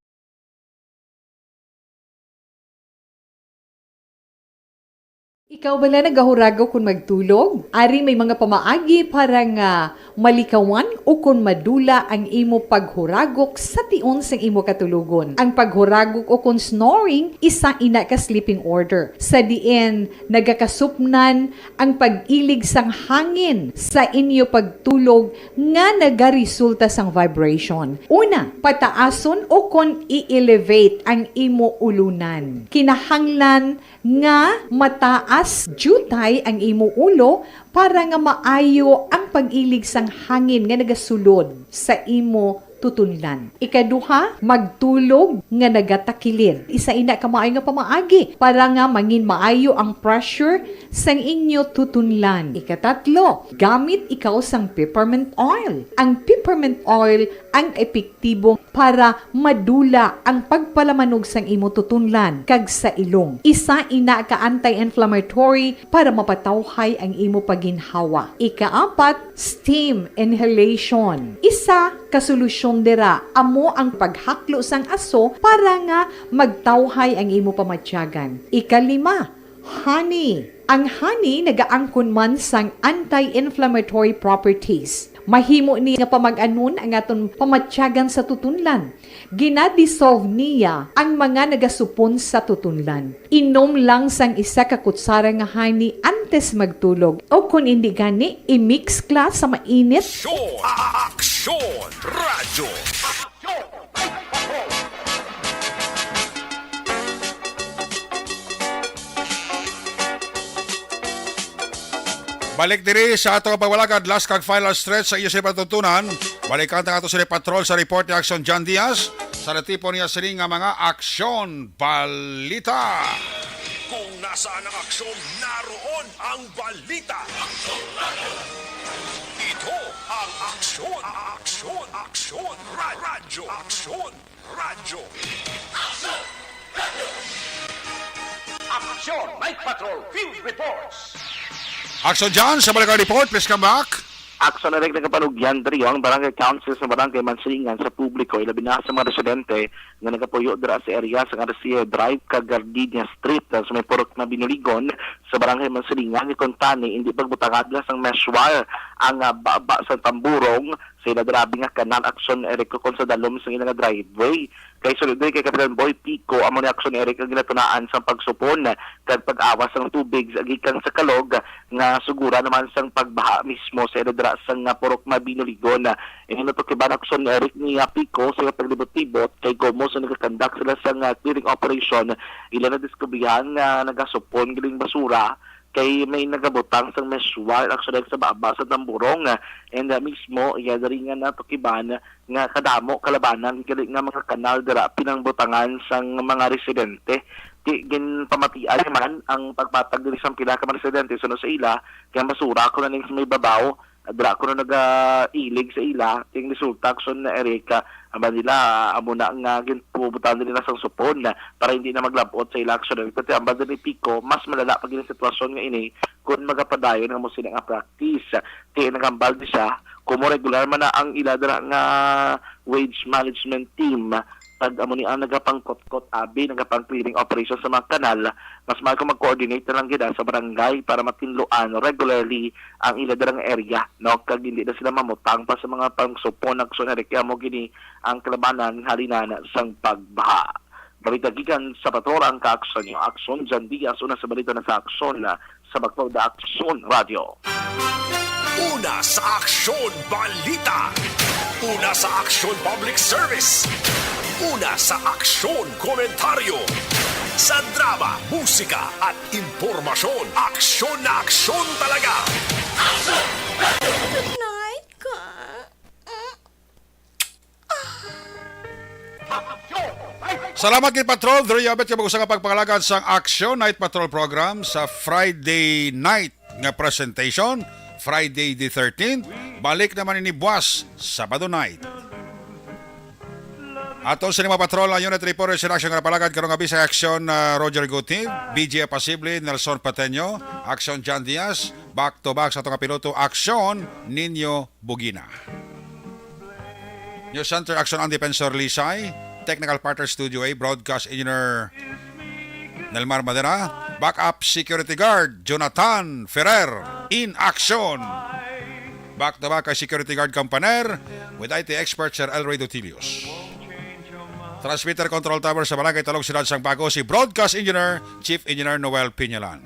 Speaker 21: Ikaw bala nagahurago kung magtulog? Ari may mga pamaagi para nga malikawan o kung madula ang imo paghuragok sa tion sang imo katulugon. Ang paghuragok o kung snoring, isa ina ka sleeping order. Sa diin, nagakasupnan ang pag-ilig sang hangin sa inyo pagtulog nga nagaresulta sang vibration. Una, pataason o kung i-elevate ang imo ulunan. Kinahanglan nga mataas jutay ang imo ulo para nga maayo ang pag-ilig sang hangin nga nagasulod sa imo tutunlan. Ikaduha, magtulog nga nagatakilid. Isa ina ka maayo nga pamaagi para nga mangin maayo ang pressure sang inyo tutunlan. Ikatatlo, gamit ikaw sang peppermint oil. Ang peppermint oil ang epektibo para madula ang pagpalamanog sang imo tutunlan kag sa ilong. Isa ina ka anti-inflammatory para mapatawhay ang imo paginhawa. Ikaapat, steam inhalation. Isa ka solusyon dira amo ang paghaklo sang aso para nga magtawhay ang imo pamatyagan. Ikalima, honey. Ang honey nagaangkon man sang anti-inflammatory properties. Mahimo ni nga pamag-anon ang aton pamatyagan sa tutunlan. Ginadissolve niya ang mga nagasupon sa tutunlan. Inom lang sang isa ka kutsara nga honey antes magtulog. O kung hindi gani, i-mix kla sa mainit.
Speaker 7: Aksyon! Radyo!
Speaker 6: Balik diri sa ato pagwalagad last kag final stretch sa iyo sa patutunan. Balikan ta ato sa patrol sa report ni Aksyon John Diaz sa tipo niya sini nga mga aksyon balita.
Speaker 7: Kung nasaan ang aksyon, naroon ang balita. Ito ang aksyon, aksyon, aksyon, radyo, aksyon, radyo.
Speaker 13: Aksyon! Night Patrol Field Reports!
Speaker 6: Aksyon John sa Balikan Report, please come back.
Speaker 12: Aksyon na rin nagkapanugyan dari ang barangay council sa barangay Mansilingan sa publiko ilabi na sa mga residente nga nagapuyo dira sa area sa Garcia Drive kag Gardenia Street sa may purok na Binuligon sa barangay Mansilingan ni Contani hindi pagbutangad sang mesh wire ang baba sa tamburong sa iladrabi nga kanan aksyon Eric kon sa dalom sa ilang driveway kay sulod kay Kapitan Boy Pico amo ni aksyon Eric ang ginatunaan sa pagsupon kag pag-awas ng tubig sa gikan sa kalog nga sugura naman sang pagbaha mismo sa iladra sang purok na Binuligon ino to kiban aksyon Eric ni Pico sa paglibot-libot kay Gomo sa nagakandak sila sa clearing operation ilan na diskubrihan nga nagasupon giling basura kay may nagabutang sang mesh wire actually sa baba sa tamburong and mismo dari nga natukiban nga kadamo kalabanan gali nga mga kanal dira pinangbutangan sang mga residente gin pamatian man ang pagpatag diri sa pila ka mga residente suno sa ila kay basura ko na ning may babaw dira ko na naga-ilig sa ila ting resulta aksyon na Erika aba nila amo na nga ginpubutan nila sang supon para hindi na maglabot sa ila aksyon kasi ang banda ni Pico mas malala pag yung sitwasyon nga ini kung magapadayon nga mo sila nga practice kaya nagambal di siya kung regular man na ang ila dira nga wage management team pag amo ni ang nagapangkot-kot abi nagapang clearing operation sa mga kanal mas mahal ko mag-coordinate na lang gida sa barangay para matinluan regularly ang iladarang area no kag hindi na sila mamutang pa sa mga pangsupon aksyon kaya mo gini ang kalabanan halinana sang pagbaha. Balita gikan sa patrol ang kaaksyon nyo. Aksyon John Diaz una sa balita na sa aksyon sa Bagpag da Aksyon Radio.
Speaker 7: Una sa aksyon balita. Una sa aksyon public service. Una sa aksyon komentaryo. Sa drama, musika at impormasyon. Aksyon na aksyon talaga.
Speaker 4: Good night, ka.
Speaker 6: Salamat kay Patrol. Diri abet ka mag-usa ka pagpangalagan sa Action Night Patrol program sa Friday night nga presentation, Friday the 13th. Balik naman ini buwas, Sabado night. Atong sa mga patrol ang unit reporter sa action nga napalagad karong gabi sa Action Roger Gutib, BJ Pasible, Nelson Pateño, Action John Diaz, back to back sa itong piloto Action Nino Bugina. News Center Action on Defensor Lisay, Technical Partner Studio A, Broadcast Engineer Nelmar Madera, Backup Security Guard Jonathan Ferrer in action. Back to back kay Security Guard Campaner with IT expert Sir Elroy Dutilius. Transmitter Control Tower sa Barangay Talog Sidad Sang Bago si Broadcast Engineer Chief Engineer Noel Piñalan.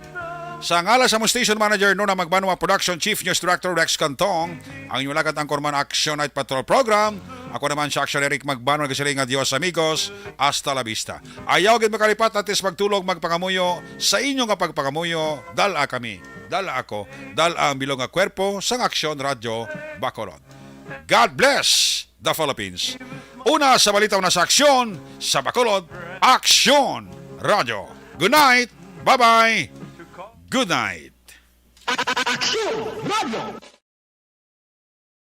Speaker 6: Sa ngala sa Station Manager Nuna Magbanwa Production Chief News Director Rex Cantong, ang inyong lakat ang Korman Action Night Patrol Program. Ako naman si Action Eric Magbanwa nagsiling nga Dios amigos, hasta la vista. Ayaw gid makalipat atis magtulog magpangamuyo sa inyong nga pagpangamuyo, dala kami, dala ako, dala ang bilong nga kwerpo sang Action Radio Bacolod. God bless the Philippines. Una sa balitaw na sa aksyon sa Bacolod, Action Radio. Good night. Bye-bye. Good night.
Speaker 13: Action Radio.